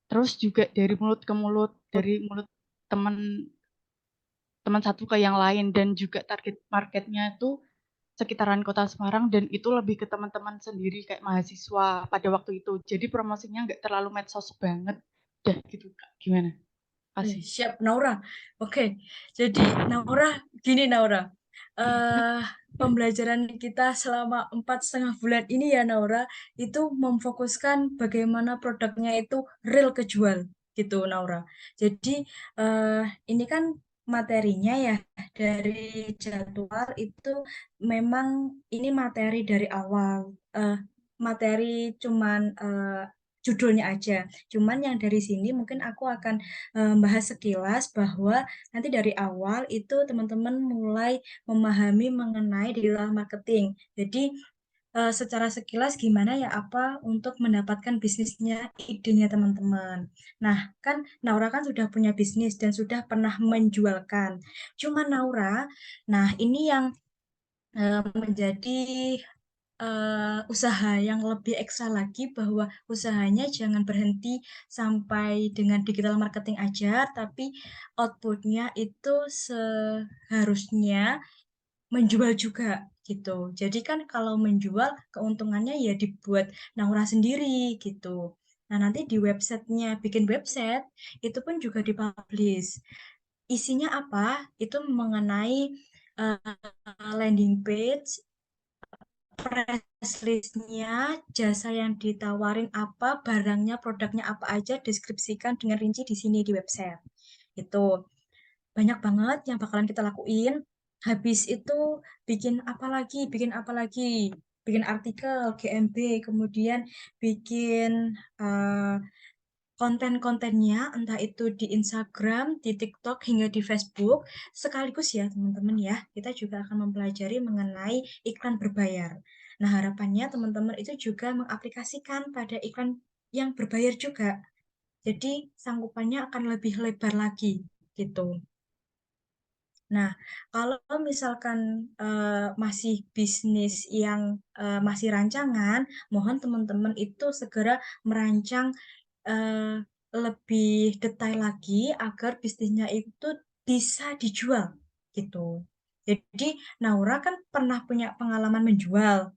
terus juga dari mulut ke mulut, dari mulut teman satu ke yang lain, dan juga target marketnya itu sekitaran Kota Semarang, dan itu lebih ke teman-teman sendiri kayak mahasiswa pada waktu itu. Jadi promosinya nggak terlalu medsos banget. Dah gitu, Kak. Gimana? Kasih. Siap, Naura. Oke, jadi Naura, gini Naura. Pembelajaran kita selama 4,5 bulan ini ya Naura, itu memfokuskan bagaimana produknya itu real kejual gitu Naura. Jadi ini kan materinya ya dari jadwal itu memang ini materi dari awal. Materi cuman judulnya aja. Cuman yang dari sini mungkin aku akan bahas sekilas bahwa nanti dari awal itu teman-teman mulai memahami mengenai digital marketing. Jadi secara sekilas gimana ya apa untuk mendapatkan bisnisnya, idenya teman-teman. Nah, kan Naura kan sudah punya bisnis dan sudah pernah menjualkan. Cuma Naura, nah ini yang menjadi usaha yang lebih ekstra lagi bahwa usahanya jangan berhenti sampai dengan digital marketing aja, tapi outputnya itu seharusnya menjual juga gitu. Jadi kan kalau menjual keuntungannya ya dibuat Naura sendiri gitu. Nah nanti di websitenya bikin website itu pun juga dipublish. Isinya apa? Itu mengenai landing page, press list-nya, jasa yang ditawarin apa, barangnya, produknya apa aja, deskripsikan dengan rinci di sini di website. Itu banyak banget yang bakalan kita lakuin. Habis itu bikin apa lagi, bikin artikel, GMB, kemudian bikin konten-kontennya, entah itu di Instagram, di TikTok, hingga di Facebook, sekaligus ya teman-teman ya, kita juga akan mempelajari mengenai iklan berbayar. Nah, harapannya teman-teman itu juga mengaplikasikan pada iklan yang berbayar juga. Jadi, sanggupannya akan lebih lebar lagi, gitu. Nah, kalau misalkan masih bisnis yang masih rancangan, mohon teman-teman itu segera merancang lebih detail lagi agar bisnisnya itu bisa dijual gitu. Jadi Naura kan pernah punya pengalaman menjual.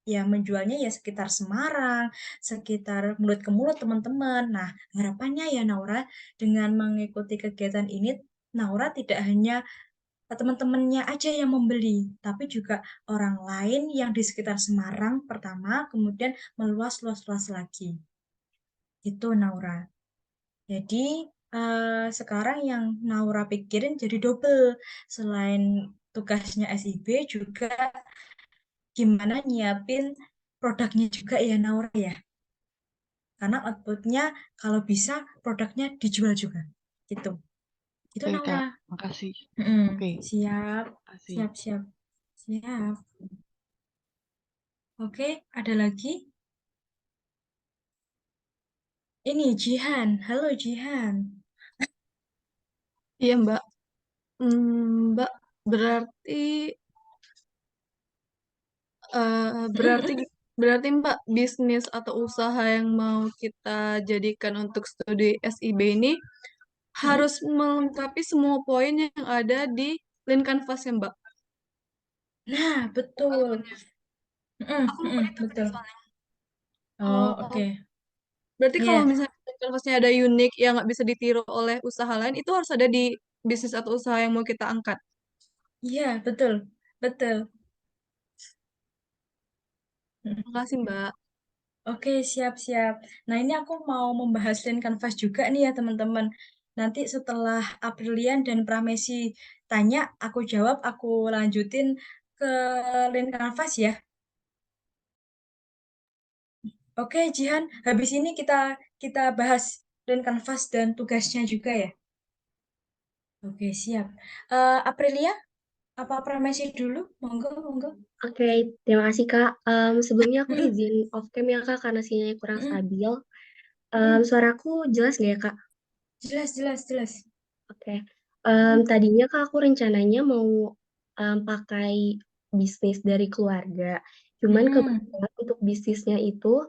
Ya menjualnya ya sekitar Semarang, sekitar mulut ke mulut teman-teman. Nah, harapannya ya Naura dengan mengikuti kegiatan ini Naura tidak hanya teman-temannya aja yang membeli, tapi juga orang lain yang di sekitar Semarang pertama, kemudian meluas-luas lagi. Itu Naura. Jadi sekarang yang Naura pikirin jadi double. Selain tugasnya SIB juga gimana nyiapin produknya juga ya Naura ya. Karena outputnya kalau bisa produknya dijual juga. Gitu. Itu Oke, Kak. Naura. Makasih. Oke, Siap. makasih. Siap. Oke, ada lagi? Ini Jihan. Halo Jihan. Iya, Mbak. Mbak, berarti berarti berarti Mbak, bisnis atau usaha yang mau kita jadikan untuk studi SIB ini harus melengkapi semua poin yang ada di Lean Canvas ya, Mbak. Nah, betul. Aku lupa itu tadi Betul. soalnya. Oh, Oh, oke. berarti kalau Iya. misalnya Lean Canvasnya ada unik yang nggak bisa ditiru oleh usaha lain, itu harus ada di bisnis atau usaha yang mau kita angkat. Iya, betul. Betul. Makasih, Mbak. Oke, siap-siap. Nah, ini aku mau membahas Lean Canvas juga nih ya, teman-teman. Nanti setelah Aprilian dan Pramesi tanya, aku jawab, aku lanjutin ke Lean Canvas ya. Oke, Jihan, habis ini kita kita bahas Lean Canvas dan tugasnya juga ya. Oke, siap. Aprilia, apa Pramesi dulu? Monggo, monggo. Oke, terima kasih Kak. Sebelumnya aku izin off cam ya Kak karena sinyalnya kurang stabil. Suaraku jelas nggak ya Kak? Jelas. Oke. Tadinya Kak aku rencananya mau pakai bisnis dari keluarga. Cuman kebetulan untuk bisnisnya itu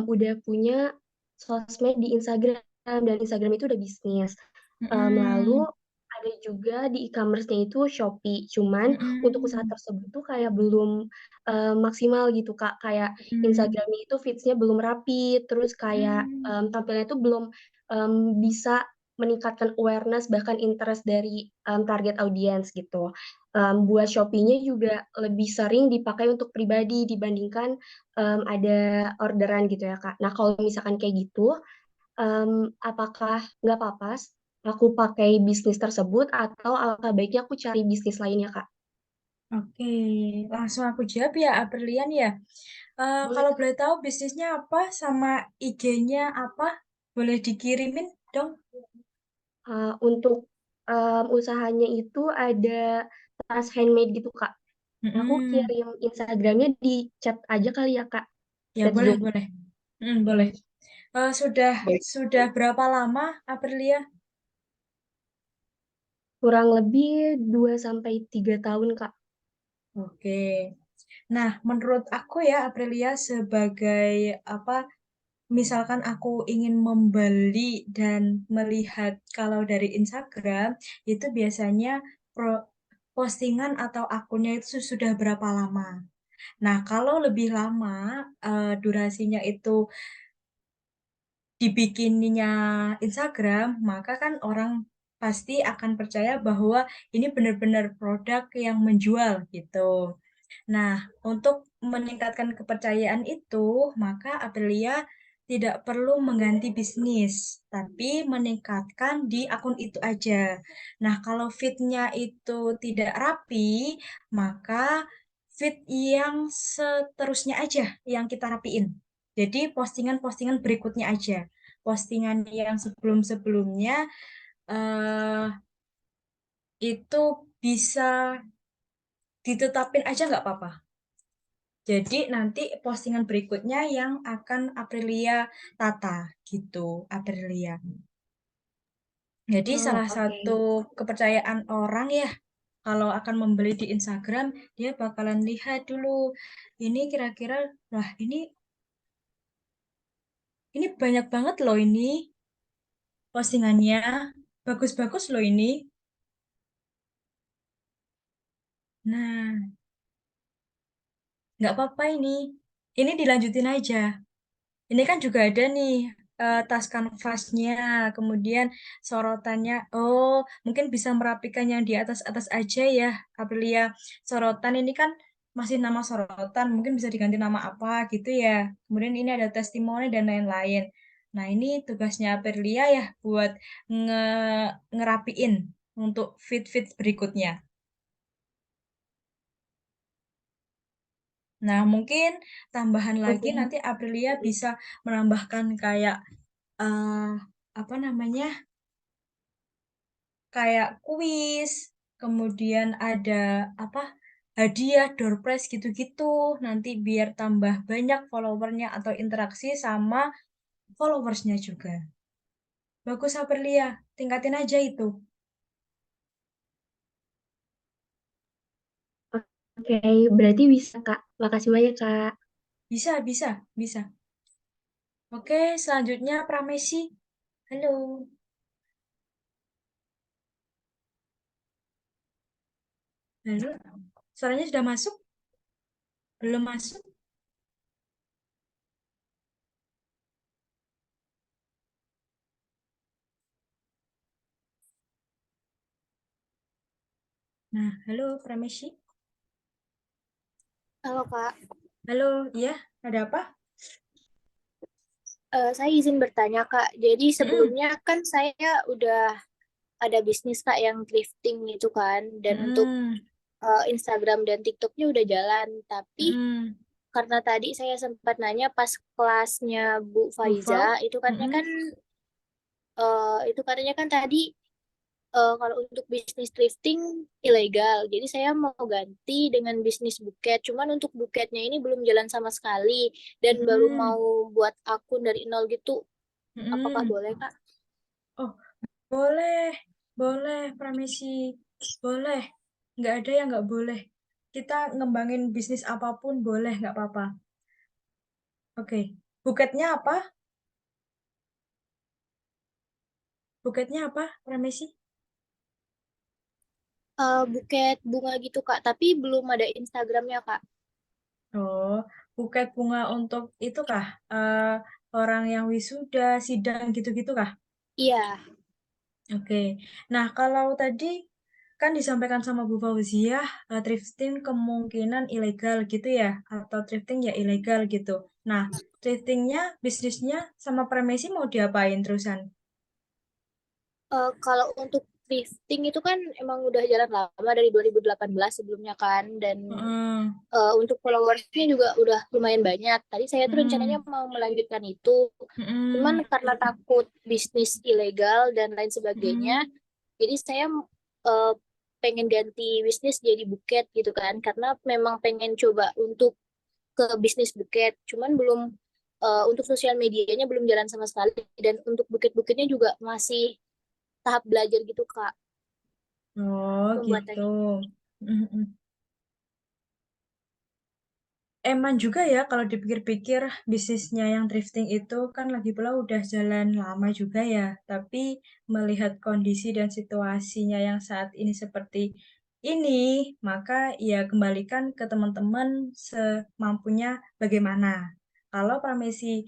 udah punya sosmed di Instagram dan Instagram itu udah bisnis. Lalu ada juga di e-commerce-nya itu Shopee. Cuman untuk usaha tersebut tuh kayak belum maksimal gitu Kak. Kayak Instagramnya itu feeds-nya belum rapi, terus kayak tampilannya itu belum bisa meningkatkan awareness bahkan interest dari target audience gitu. Buat Shopee-nya juga lebih sering dipakai untuk pribadi dibandingkan ada orderan gitu ya Kak. Nah kalau misalkan kayak gitu, apakah nggak apa-apa aku pakai bisnis tersebut atau alangkah baiknya aku cari bisnis lainnya Kak? Oke, langsung aku jawab ya, Aprilian ya. Kalau boleh tahu bisnisnya apa sama IG-nya apa? Boleh dikirimin dong? Untuk usahanya itu ada tas handmade gitu Kak. Aku kirim Instagramnya di chat aja kali ya Kak. Ya Chat boleh, Zoom. boleh. Boleh. Sudah berapa lama, Aprilia? Kurang lebih 2 sampai 3 tahun Kak. Oke. Nah, menurut aku ya, Aprilia sebagai apa? Misalkan aku ingin membeli dan melihat kalau dari Instagram itu biasanya postingan atau akunnya itu sudah berapa lama. Nah, kalau lebih lama durasinya itu dibikinnya Instagram, maka kan orang pasti akan percaya bahwa ini benar-benar produk yang menjual gitu. Nah, untuk meningkatkan kepercayaan itu, maka Aprilia tidak perlu mengganti bisnis, tapi meningkatkan di akun itu aja. Nah, kalau feed-nya itu tidak rapi, maka feed yang seterusnya aja yang kita rapiin. Jadi postingan-postingan berikutnya aja. Postingan yang sebelum-sebelumnya eh, itu bisa ditetapin aja nggak apa-apa. Jadi nanti postingan berikutnya yang akan Aprilia tata gitu, Aprilia. Jadi salah satu kepercayaan orang ya, kalau akan membeli di Instagram, dia bakalan lihat dulu, ini kira-kira, lah ini banyak banget loh ini postingannya, bagus-bagus loh ini. Nah, nggak apa-apa ini. Ini dilanjutin aja. Ini kan juga ada nih tas kanvasnya, kemudian sorotannya. Oh, mungkin bisa merapikan yang di atas-atas aja ya, Aprilia. Sorotan ini kan masih nama sorotan, mungkin bisa diganti nama apa gitu ya. Kemudian ini ada testimoni dan lain-lain. Nah, ini tugasnya Aprilia ya buat ngerapiin untuk fit-fit berikutnya. Nah, mungkin tambahan lagi Oke. nanti Aprilia bisa menambahkan kayak apa namanya? Kayak kuis, kemudian ada apa? Hadiah, door prize gitu-gitu. Nanti biar tambah banyak followernya atau interaksi sama followersnya juga. Bagus Aprilia, tingkatin aja itu. Oke, berarti bisa, Kak. Makasih banyak, Kak. Bisa, bisa, bisa. Oke, selanjutnya Pramesi. Halo. Halo. Suaranya sudah masuk? Belum masuk? Nah, halo Pramesi. Halo Kak, Halo, iya, ada apa? Saya izin bertanya Kak. Jadi Mm-mm. sebelumnya kan saya udah ada bisnis Kak yang thrifting gitu kan, dan untuk Mm-mm. Instagram dan TikToknya udah jalan. Tapi Mm-mm. karena tadi saya sempat nanya pas kelasnya Bu Faiza, Bufal? itu katanya Mm-mm. kan tadi kalau untuk bisnis thrifting ilegal. Jadi saya mau ganti dengan bisnis buket. Cuman untuk buketnya ini belum jalan sama sekali dan baru Mm-mm. mau buat akun dari nol gitu. Apakah Mm-mm. boleh Kak? Oh, boleh, boleh, Pramesi, boleh. Nggak ada yang nggak boleh. Kita ngembangin bisnis apapun boleh, nggak apa-apa. Oke, buketnya apa? Buketnya apa, Pramesi? Buket bunga gitu Kak, tapi belum ada Instagramnya Kak. Oh, buket bunga untuk itu kah? Orang yang wisuda, sidang gitu-gitu kah? Iya, Oke. Nah, kalau tadi kan disampaikan sama Bu Fauziah, thrifting kemungkinan ilegal gitu ya, atau thrifting ya ilegal gitu. Nah, thriftingnya, bisnisnya sama Premesi mau diapain terusan? kalau untuk thrifting itu kan emang udah jalan lama dari 2018 sebelumnya kan, dan Heeh. untuk followersnya juga udah lumayan banyak. Tadi saya tuh rencananya Mm, mau melanjutkan itu, cuman mm, karena takut bisnis ilegal dan lain sebagainya, mm, jadi saya uh, pengen ganti bisnis jadi buket gitu kan, karena memang pengen coba untuk ke bisnis buket, cuman belum untuk sosial medianya belum jalan sama sekali, dan untuk buket-buketnya juga masih tahap belajar gitu Kak Oh, gitu. pembuatannya. Mm, mm. Emang juga ya kalau dipikir-pikir bisnisnya yang thrifting itu kan lagi pula udah jalan lama juga ya. Tapi melihat kondisi dan situasinya yang saat ini seperti ini, maka ya kembalikan ke teman-teman semampunya bagaimana. Kalau Pramesi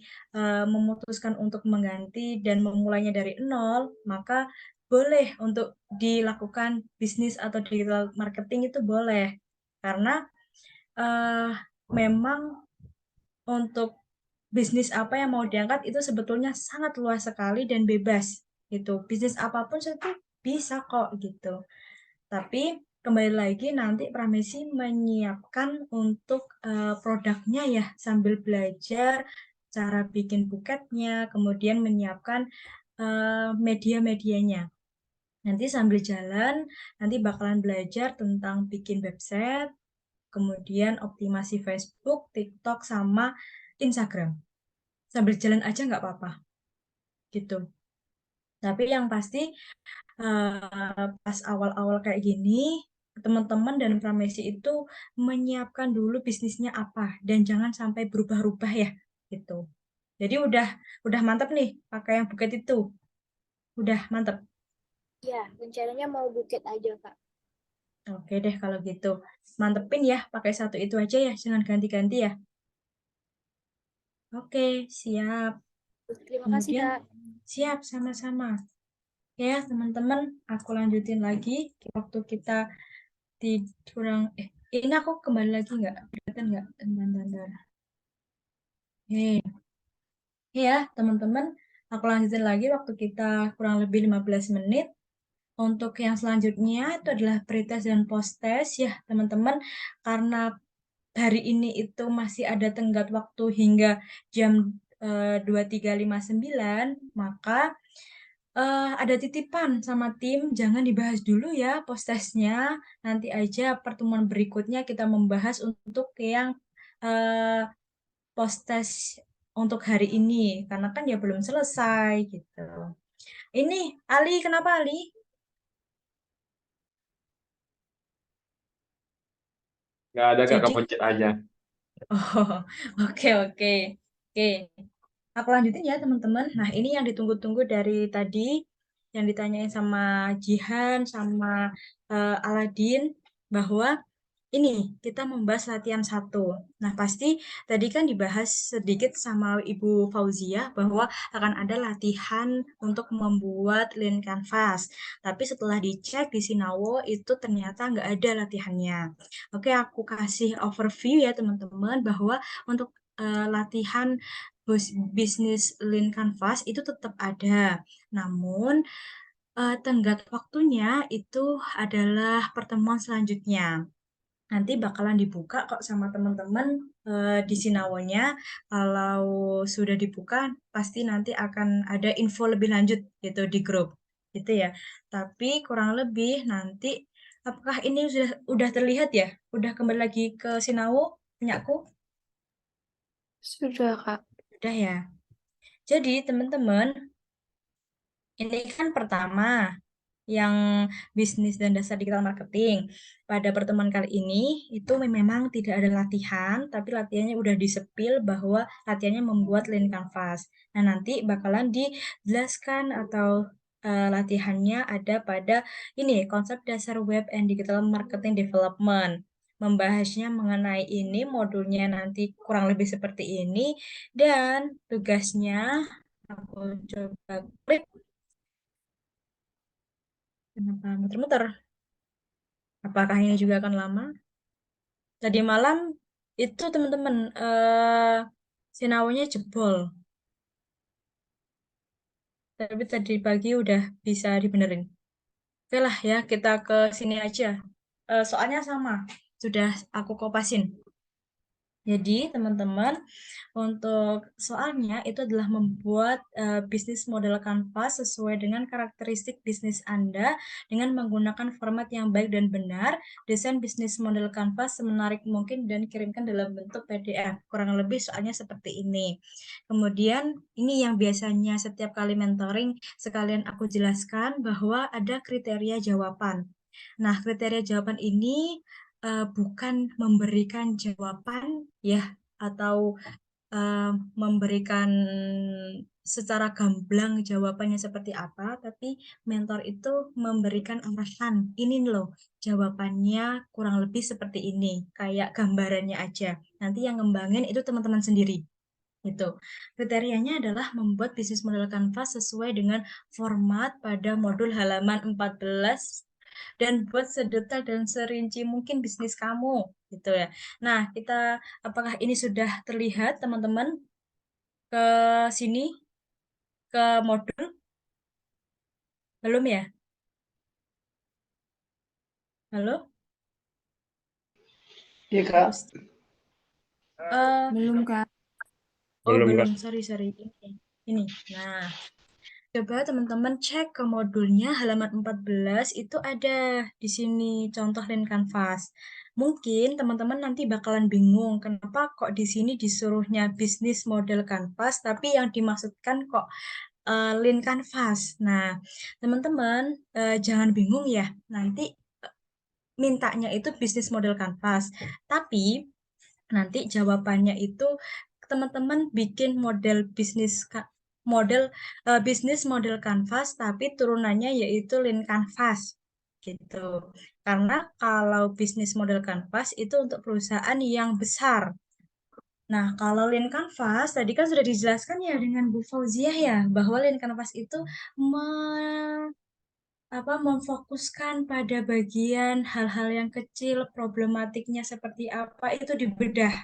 memutuskan untuk mengganti dan memulainya dari nol, maka boleh untuk dilakukan bisnis atau digital marketing itu boleh. Karena eh, memang untuk bisnis apa yang mau diangkat itu sebetulnya sangat luas sekali dan bebas gitu. Bisnis apapun itu bisa kok gitu. Tapi kembali lagi nanti Pramesi menyiapkan untuk produknya ya sambil belajar cara bikin buketnya, kemudian menyiapkan media-medianya. Nanti sambil jalan, nanti bakalan belajar tentang bikin website, kemudian optimasi Facebook, TikTok, sama Instagram. Sambil jalan aja nggak apa-apa, gitu. Tapi yang pasti pas awal-awal kayak gini, teman-teman dan Pramesi itu menyiapkan dulu bisnisnya apa dan jangan sampai berubah-ubah ya, gitu. Jadi udah mantap nih pakai yang buket itu, udah mantap. Ya, rencananya mau buket aja Kak. Oke deh kalau gitu, mantepin ya pakai satu itu aja ya, jangan ganti-ganti ya. Oke, siap. Terima kasih, Kemudian, Kak. siap, sama-sama. Ya, teman-teman, aku lanjutin lagi. Waktu kita kurang, ini aku kembali lagi nggak? Kelihatan nggak? Bentar. Ya, teman-teman, aku lanjutin lagi waktu kita kurang lebih 15 menit. Untuk yang selanjutnya itu adalah pretest dan post-test ya, teman-teman. Karena hari ini itu masih ada tenggat waktu hingga jam 23.59, maka ada titipan sama tim, jangan dibahas dulu ya post-testnya. Nanti aja pertemuan berikutnya kita membahas untuk yang uh, post-test untuk hari ini, karena kan ya belum selesai gitu. Ini Ali, kenapa Ali? Nggak ada, Kak, Jadi, kepencet aja. oh, oke. Aku lanjutin ya teman-teman. Nah, ini yang ditunggu-tunggu dari tadi, yang ditanyain sama Jihan, sama Aladin, bahwa ini kita membahas latihan 1. Nah, pasti tadi kan dibahas sedikit sama Ibu Fauzia bahwa akan ada latihan untuk membuat lean canvas. Tapi setelah dicek di Sinawo itu ternyata nggak ada latihannya. Oke, aku kasih overview ya teman-teman bahwa untuk latihan bisnis lean canvas itu tetap ada. Namun tenggat waktunya itu adalah pertemuan selanjutnya. Nanti bakalan dibuka kok sama teman-teman di Sinawonya. Kalau sudah dibuka, pasti nanti akan ada info lebih lanjut gitu di grup, gitu ya. Tapi kurang lebih nanti, apakah ini udah terlihat ya? Udah kembali lagi ke Sinawo, punyaku? Sudah, Kak. Udah ya. Jadi teman-teman, ini kan pertama yang bisnis dan dasar digital marketing. Pada pertemuan kali ini itu memang tidak ada latihan, tapi latihannya udah disepil bahwa latihannya membuat lean canvas. Nah, nanti bakalan dijelaskan atau latihannya ada pada ini konsep dasar web and digital marketing development. Membahasnya mengenai ini, modulnya nanti kurang lebih seperti ini, dan tugasnya aku coba klik. Kenapa muter-muter? Apakah ini juga akan lama? Tadi malam itu teman-teman sinawanya jebol. Tapi tadi pagi udah bisa dibenerin. Oke lah ya, kita ke sini aja. Soalnya sama, sudah aku kopasin. Jadi teman-teman, untuk soalnya itu adalah membuat bisnis model kanvas sesuai dengan karakteristik bisnis Anda dengan menggunakan format yang baik dan benar. Desain bisnis model kanvas semenarik mungkin dan kirimkan dalam bentuk PDF. Kurang lebih soalnya seperti ini. Kemudian ini yang biasanya setiap kali mentoring sekalian aku jelaskan bahwa ada kriteria jawaban. Nah, kriteria jawaban ini bukan memberikan jawaban ya, atau memberikan secara gamblang jawabannya seperti apa, tapi mentor itu memberikan arahan, ini loh jawabannya kurang lebih seperti ini, kayak gambarannya aja. Nanti yang ngembangin itu teman-teman sendiri. Itu kriterianya adalah membuat bisnis model kanvas sesuai dengan format pada modul halaman 14 dan buat sedetail dan serinci mungkin bisnis kamu gitu ya. Nah, apakah ini sudah terlihat teman-teman ke sini ke modul? Belum ya? Halo? Iya, Kak. Belum, Kak. Oh, Belum, belum. Kak. Sorry. Ini. Nah, coba teman-teman cek ke modulnya halaman 14 itu ada di sini contoh dan kanvas. Mungkin teman-teman nanti bakalan bingung kenapa kok di sini disuruhnya bisnis model kanvas tapi yang dimaksudkan kok lean canvas. Nah, teman-teman jangan bingung ya. Nanti mintanya itu bisnis model kanvas. Tapi nanti jawabannya itu teman-teman bikin bisnis model kanvas tapi turunannya yaitu lean canvas gitu. Karena kalau bisnis model kanvas itu untuk perusahaan yang besar. Nah, kalau Lean Canvas tadi kan sudah dijelaskan ya dengan Bu Fauziah ya, bahwa Lean Canvas itu memfokuskan pada bagian hal-hal yang kecil, problematiknya seperti apa itu dibedah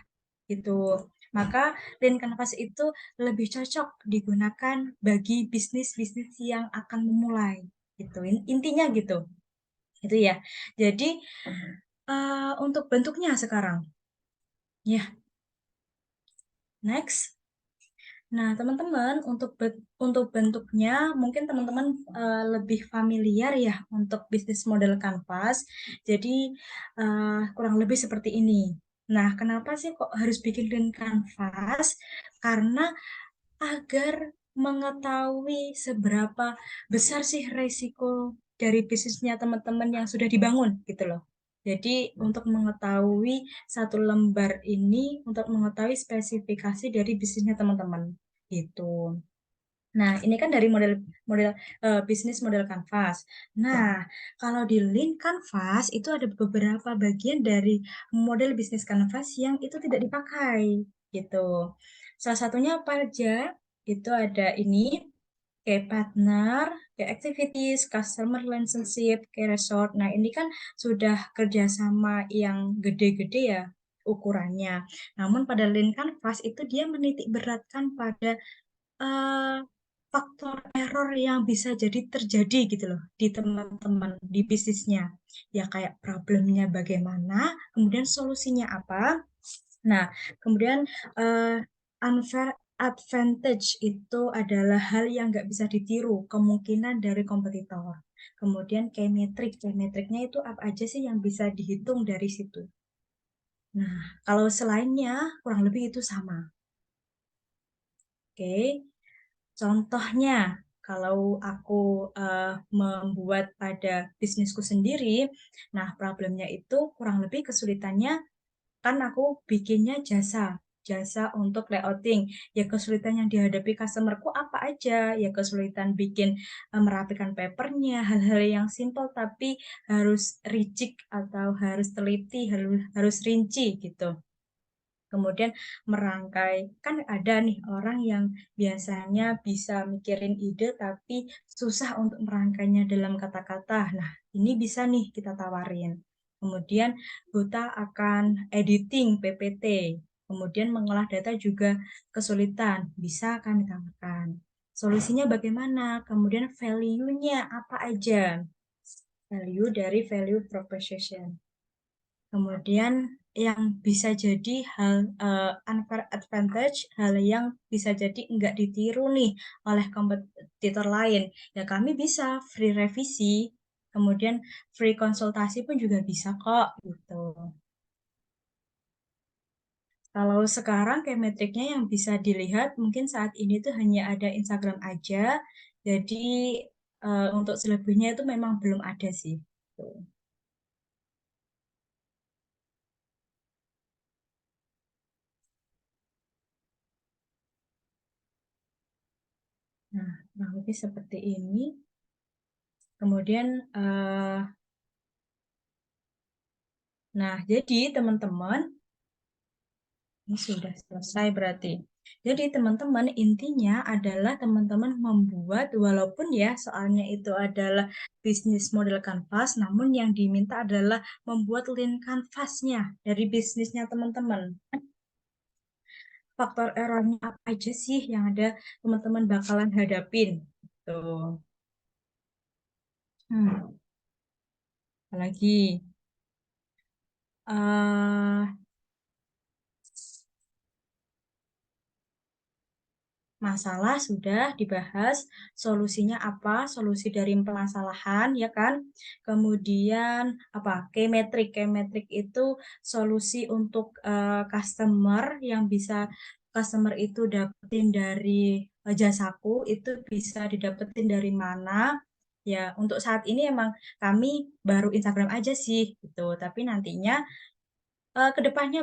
gitu. Maka Lean Canvas itu lebih cocok digunakan bagi bisnis-bisnis yang akan memulai gitu. Intinya gitu. Itu ya. Jadi untuk bentuknya sekarang. Ya, next. Nah, teman-teman, untuk bentuknya mungkin teman-teman lebih familiar ya untuk bisnis model Canvas. Jadi kurang lebih seperti ini. Nah, kenapa sih kok harus bikin Lean Canvas? Karena agar mengetahui seberapa besar sih resiko dari bisnisnya teman-teman yang sudah dibangun gitu loh. Jadi untuk mengetahui satu lembar ini, untuk mengetahui spesifikasi dari bisnisnya teman-teman gitu. Nah, ini kan dari bisnis model Canvas. Nah, kalau di Lean Canvas itu ada beberapa bagian dari model bisnis Canvas yang itu tidak dipakai gitu. Salah satunya apa aja? Itu ada ini kayak partner, kayak activities, customer relationship, kayak resort. Nah, ini kan sudah kerjasama yang gede-gede ya ukurannya. Namun pada Lean Canvas itu dia menitik beratkan pada eh, faktor error yang bisa jadi terjadi gitu loh di teman-teman di bisnisnya. Ya kayak problemnya bagaimana, kemudian solusinya apa. Nah, kemudian unfair advantage itu adalah hal yang nggak bisa ditiru, kemungkinan dari kompetitor. Kemudian key metricnya itu apa aja sih yang bisa dihitung dari situ. Nah, kalau selainnya kurang lebih itu sama. Oke. Contohnya, kalau aku membuat pada bisnisku sendiri, nah problemnya itu kurang lebih kesulitannya kan aku bikinnya jasa untuk layouting. Ya kesulitan yang dihadapi customerku apa aja? Ya kesulitan bikin merapikan papernya, hal-hal yang simple tapi harus rigid atau harus teliti, harus rinci gitu. Kemudian merangkai, kan ada nih orang yang biasanya bisa mikirin ide tapi susah untuk merangkainya dalam kata-kata. Nah, ini bisa nih kita tawarin. Kemudian buta akan editing PPT. Kemudian mengolah data juga kesulitan, bisa kami tawarkan. Solusinya bagaimana? Kemudian value-nya apa aja? Value dari value proposition. Kemudian yang bisa jadi hal unfair advantage, hal yang bisa jadi enggak ditiru nih oleh kompetitor lain. Ya kami bisa free revisi, kemudian free konsultasi pun juga bisa kok gitu. Kalau sekarang kayak metriknya yang bisa dilihat mungkin saat ini tuh hanya ada Instagram aja. Jadi untuk selebihnya itu memang belum ada sih. Tuh. Nah, kurang lebih seperti ini. Kemudian, nah jadi teman-teman, ini sudah selesai berarti. Jadi teman-teman intinya adalah teman-teman membuat, walaupun ya soalnya itu adalah bisnis model Canvas, namun yang diminta adalah membuat Lean Canvas-nya dari bisnisnya teman-teman. Faktor errornya apa aja sih yang ada teman-teman bakalan hadapin? Tuh. Apalagi masalah sudah dibahas, solusinya apa, solusi dari permasalahan, ya kan? Kemudian apa? Key metric itu solusi untuk customer yang bisa customer itu dapetin dari jasaku, itu bisa didapetin dari mana? Ya, untuk saat ini emang kami baru Instagram aja sih, gitu. Tapi nantinya kedepannya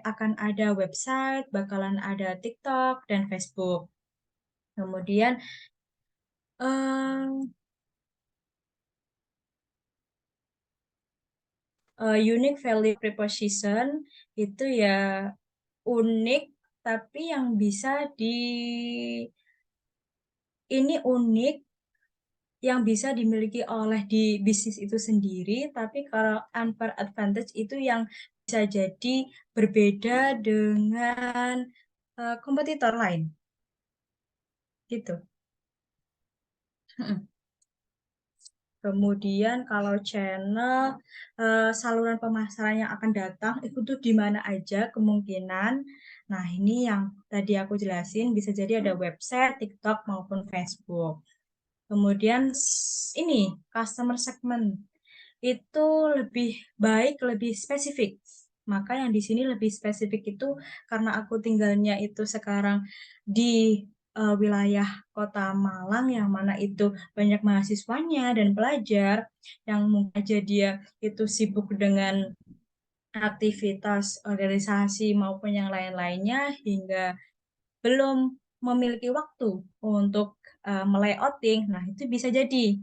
akan ada website, bakalan ada TikTok dan Facebook. Kemudian unique value proposition itu ya unik, tapi yang bisa ini unik yang bisa dimiliki oleh di bisnis itu sendiri, tapi kalau unfair advantage itu yang bisa jadi berbeda dengan kompetitor lain, gitu. Kemudian kalau channel, saluran pemasaran yang akan datang itu tuh di mana aja kemungkinan. Nah, ini yang tadi aku jelasin, bisa jadi ada website, TikTok, maupun Facebook. Kemudian ini, customer segment. Itu lebih baik, lebih spesifik. Maka yang di sini lebih spesifik itu karena aku tinggalnya itu sekarang di wilayah Kota Malang yang mana itu banyak mahasiswanya dan pelajar yang mungkin aja dia itu sibuk dengan aktivitas organisasi maupun yang lain-lainnya hingga belum memiliki waktu untuk melayouting. Nah, itu bisa jadi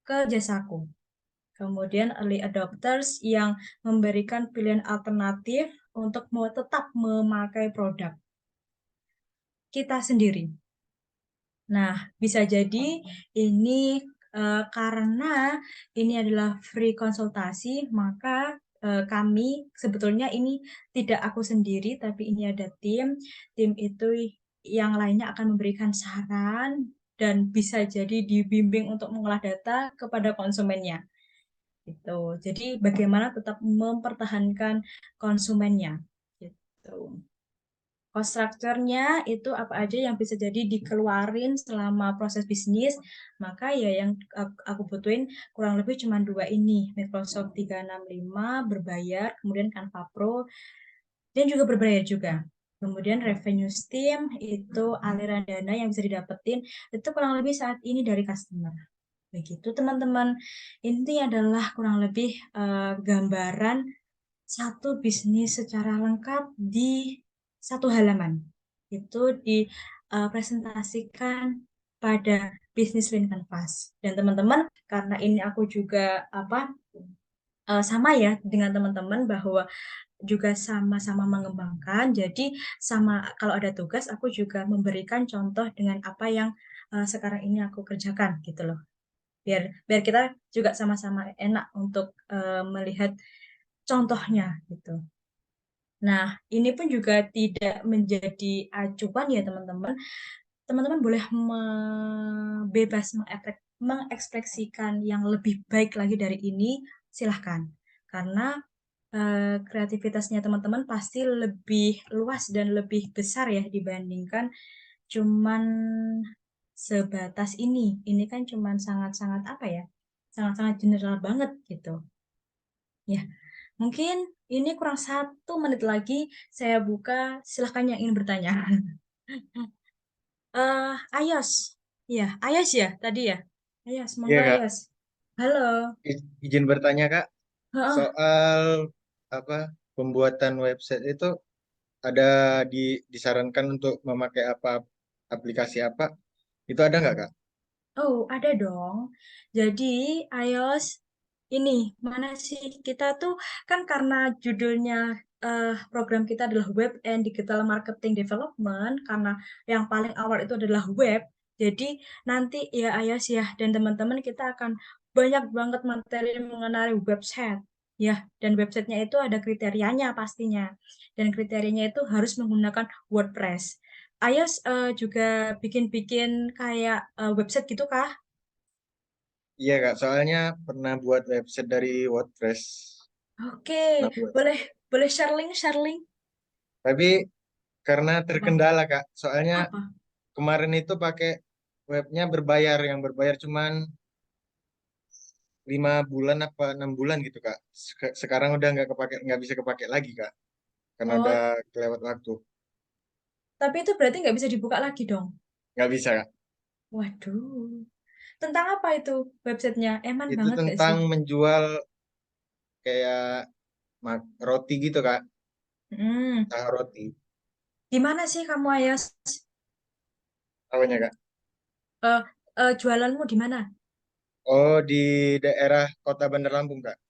ke jasaku. Kemudian early adopters yang memberikan pilihan alternatif untuk mau tetap memakai produk kita sendiri. Nah, bisa jadi ini karena ini adalah free konsultasi, maka kami sebetulnya ini tidak aku sendiri, tapi ini ada tim. Tim itu yang lainnya akan memberikan saran dan bisa jadi dibimbing untuk mengolah data kepada konsumennya. Gitu. Jadi bagaimana tetap mempertahankan konsumennya. Gitu. Cost structure-nya itu apa aja yang bisa jadi dikeluarin selama proses bisnis, maka ya yang aku butuhin kurang lebih cuma dua ini, Microsoft 365 berbayar, kemudian Canva Pro, dan juga berbayar juga. Kemudian revenue stream itu aliran dana yang bisa didapetin, itu kurang lebih saat ini dari customer. Begitu teman-teman, ini adalah kurang lebih gambaran satu bisnis secara lengkap di satu halaman. Itu dipresentasikan pada Business Lean Canvas. Dan teman-teman, karena ini aku juga sama ya dengan teman-teman bahwa juga sama-sama mengembangkan. Jadi sama kalau ada tugas aku juga memberikan contoh dengan apa yang sekarang ini aku kerjakan gitu loh. Biar kita juga sama-sama enak untuk melihat contohnya gitu. Nah, ini pun juga tidak menjadi acuan ya teman-teman. Teman-teman boleh bebas mengekspresikan yang lebih baik lagi dari ini, silahkan. Karena kreativitasnya teman-teman pasti lebih luas dan lebih besar ya dibandingkan cuman sebatas ini. Ini kan cuman sangat-sangat apa ya? Sangat-sangat general banget gitu. Ya, mungkin ini kurang 1 menit lagi saya buka. Silahkan yang ingin bertanya. Ayos, ya, Ayos ya tadi ya. Ayos, Iya monggo Kak, Ayos. Halo. izin bertanya Kak, Heeh. soal apa pembuatan website itu ada disarankan untuk memakai apa aplikasi apa? Itu ada nggak Kak? Oh, ada dong. Jadi, iOS ini mana sih kita tuh kan karena judulnya program kita adalah Web and Digital Marketing Development karena yang paling awal itu adalah web. Jadi nanti ya iOS ya dan teman-teman kita akan banyak banget materi mengenai website. Ya, dan websitenya itu ada kriterianya pastinya. Dan kriterianya itu harus menggunakan WordPress. Ayos juga bikin-bikin kayak website gitu kah? Iya Kak, soalnya pernah buat website dari WordPress. Oke, Pernah buat. boleh boleh share link. Tapi karena Apa? terkendala Kak, soalnya Apa? kemarin itu pakai webnya berbayar, yang berbayar cuman 5 bulan apa 6 bulan gitu Kak. Sekarang udah nggak bisa kepake lagi Kak, karena udah Oh, kelewat waktu. tapi itu berarti nggak bisa dibuka lagi dong? Nggak bisa Kak. Waduh. Tentang apa itu websitenya? Eman Itu banget gak tentang sih? menjual kayak roti gitu Kak, Hmm. usaha roti. Di mana sih kamu Ayos? Apanya Kak? Eh, jualanmu di mana? Oh, di daerah Kota Bandar Lampung Kak.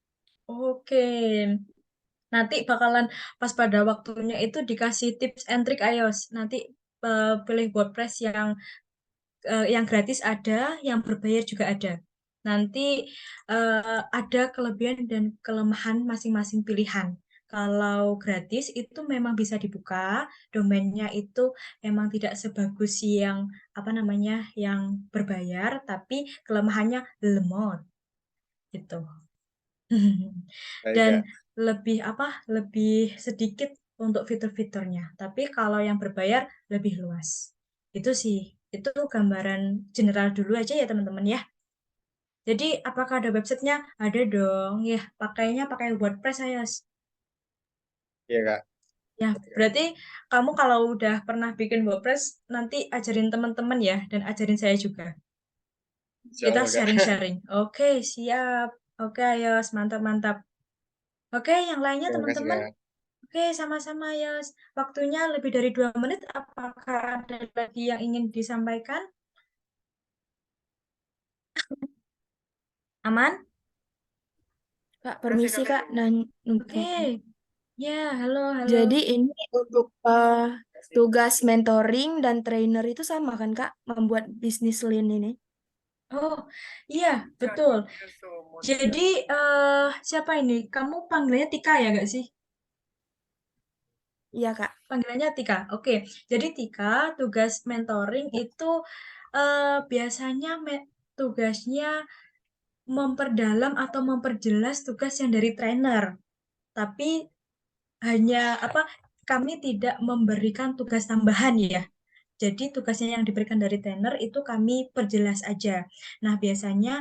Oke. Nanti bakalan pas pada waktunya itu dikasih tips and trick iOS. Nanti pilih WordPress yang gratis ada, yang berbayar juga ada. Nanti ada kelebihan dan kelemahan masing-masing pilihan. Kalau gratis itu memang bisa dibuka, domainnya itu emang tidak sebagus yang apa namanya yang berbayar, tapi kelemahannya lemot gitu. Baik, Dan Kak. lebih sedikit untuk fitur-fiturnya. Tapi kalau yang berbayar lebih luas. Itu sih, itu gambaran general dulu aja ya teman-teman ya. Jadi apakah ada websitenya? Ada dong, ya pakainya pakai WordPress saya. Iya, Kak. Ya, berarti kamu kalau udah pernah bikin WordPress, nanti ajarin teman-teman ya, dan ajarin saya juga. Insya Kita Allah, Kak. sharing-sharing. Oke, siap. Oke, ayo, mantap-mantap. Oke, yang lainnya Terima kasih, teman-teman. Kak. Oke, sama-sama ya. Waktunya lebih dari 2 menit. Apakah ada lagi yang ingin disampaikan? Aman? Kak, permisi Kak. Oke. Ya, halo, halo. Jadi ini untuk tugas mentoring dan trainer itu sama kan Kak? Membuat bisnis lean ini. Oh, iya, betul. Jadi, siapa ini? Kamu panggilnya Tika ya, gak sih? Iya Kak. Panggilannya Tika. Oke, jadi Tika tugas mentoring itu biasanya tugasnya memperdalam atau memperjelas tugas yang dari trainer. Tapi hanya kami tidak memberikan tugas tambahan ya. Jadi tugasnya yang diberikan dari trainer itu kami perjelas aja. Nah, biasanya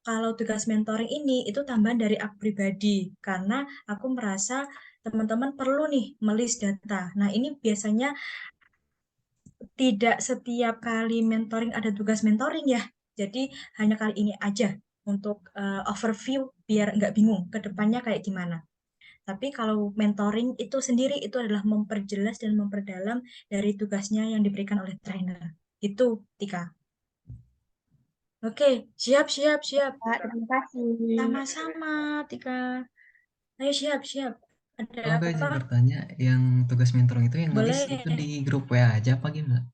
kalau tugas mentoring ini itu tambahan dari aku pribadi karena aku merasa teman-teman perlu nih melis data. Nah, ini biasanya tidak setiap kali mentoring ada tugas mentoring ya. Jadi hanya kali ini aja untuk overview biar nggak bingung ke depannya kayak gimana. Tapi kalau mentoring itu sendiri itu adalah memperjelas dan memperdalam dari tugasnya yang diberikan oleh trainer. Itu, Tika. Oke, siap, siap, siap. Kak, terima kasih. Sama-sama, Tika. Ayo, siap, siap. Kalau Ada Kak izin apa? bertanya, yang tugas mentoring itu yang nulis Boleh. itu di grup WA aja apa gimana?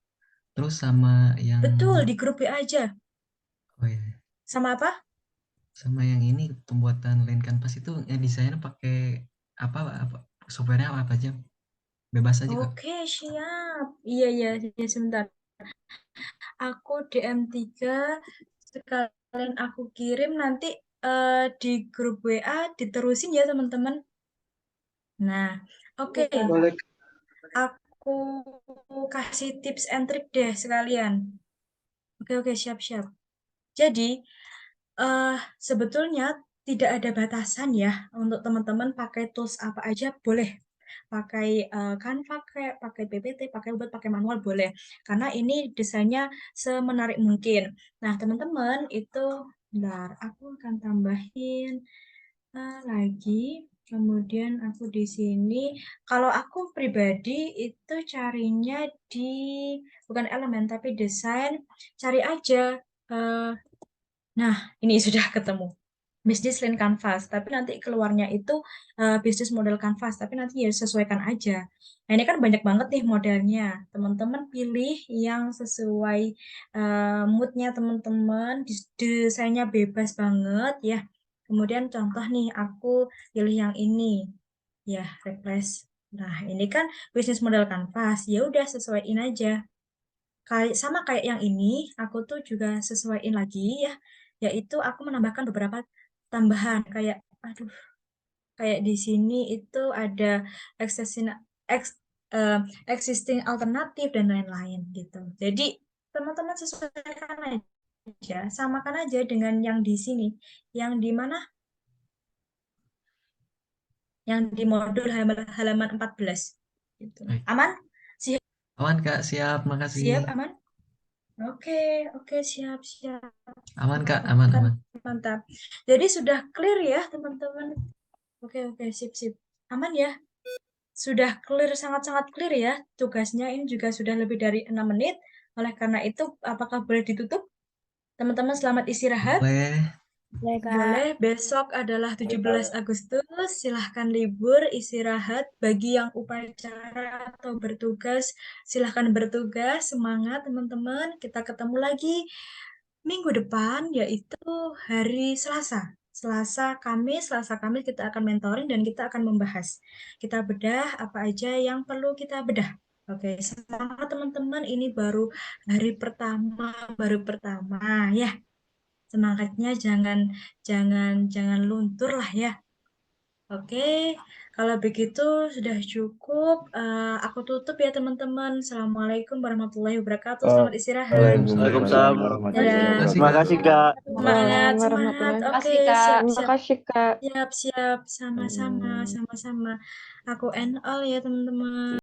Terus sama yang Betul, di grup WA aja. oh iya, Sama apa? sama yang ini pembuatan line canvas itu yang desainnya pakai apa softwarenya apa aja? Bebas aja Kak. Oke, siap. Iya, iya, iya, sebentar. Aku DM3, sekalian aku kirim nanti di grup WA diterusin ya teman-teman. Nah, oke. Boleh. Aku kasih tips and trick deh sekalian. Oke, siap-siap. Jadi, sebetulnya tidak ada batasan ya untuk teman-teman pakai tools apa aja boleh. Pakai Canva, pakai PPT, pakai Word, pakai manual boleh. Karena ini desainnya semenarik mungkin. Nah, teman-teman itu, bentar, aku akan tambahin lagi. Kemudian aku di sini, kalau aku pribadi itu carinya di, bukan elemen, tapi desain, cari aja. Nah, ini sudah ketemu. Bisnis Lean Canvas, tapi nanti keluarnya itu bisnis model Canvas, tapi nanti ya sesuaikan aja. Nah, ini kan banyak banget nih modelnya. Teman-teman pilih yang sesuai moodnya teman-teman, desainnya bebas banget ya. Kemudian contoh nih, aku pilih yang ini. Ya, replace. Nah, ini kan bisnis model Canvas. Ya udah sesuaiin aja. Sama kayak yang ini, aku tuh juga sesuaiin lagi ya, yaitu aku menambahkan beberapa tambahan kayak di sini itu ada existing ex- eh, existing alternatif dan lain-lain gitu. Jadi teman-teman sesuaikan aja, samakan aja dengan yang di sini, yang di mana? Yang di modul halaman 14 gitu. Baik. Aman? Siap? Aman Kak, siap, makasih. Siap, aman? Oke, siap. Aman Kak, aman. Mantap. Jadi sudah clear ya, teman-teman. Oke, sip. Aman ya? Sudah clear, sangat-sangat clear ya. Tugasnya ini juga sudah lebih dari 6 menit. Oleh karena itu, apakah boleh ditutup? Teman-teman selamat istirahat. Boleh. Ya, Kak. Boleh, besok adalah 17 Agustus, silahkan libur, istirahat. Bagi yang upacara atau bertugas, silahkan bertugas, semangat teman-teman. Kita ketemu lagi minggu depan, yaitu hari Selasa. Selasa, Kamis kita akan mentoring dan kita akan membahas. Kita bedah apa aja yang perlu kita bedah. Oke, semangat teman-teman. Ini baru hari pertama ya. Semangatnya jangan luntur lah ya. Oke, kalau begitu sudah cukup. Aku tutup ya teman-teman. Assalamualaikum warahmatullahi wabarakatuh. Selamat istirahat. Waalaikumsalam warahmatullahi Dadah. wabarakatuh. Terima kasih Kak. Semangat, semangat. Warahmatullahi Oke, Makasih, Kak. siap, Terima siap, kasih, Kak. siap, siap. Sama-sama, sama-sama. Aku end all ya teman-teman.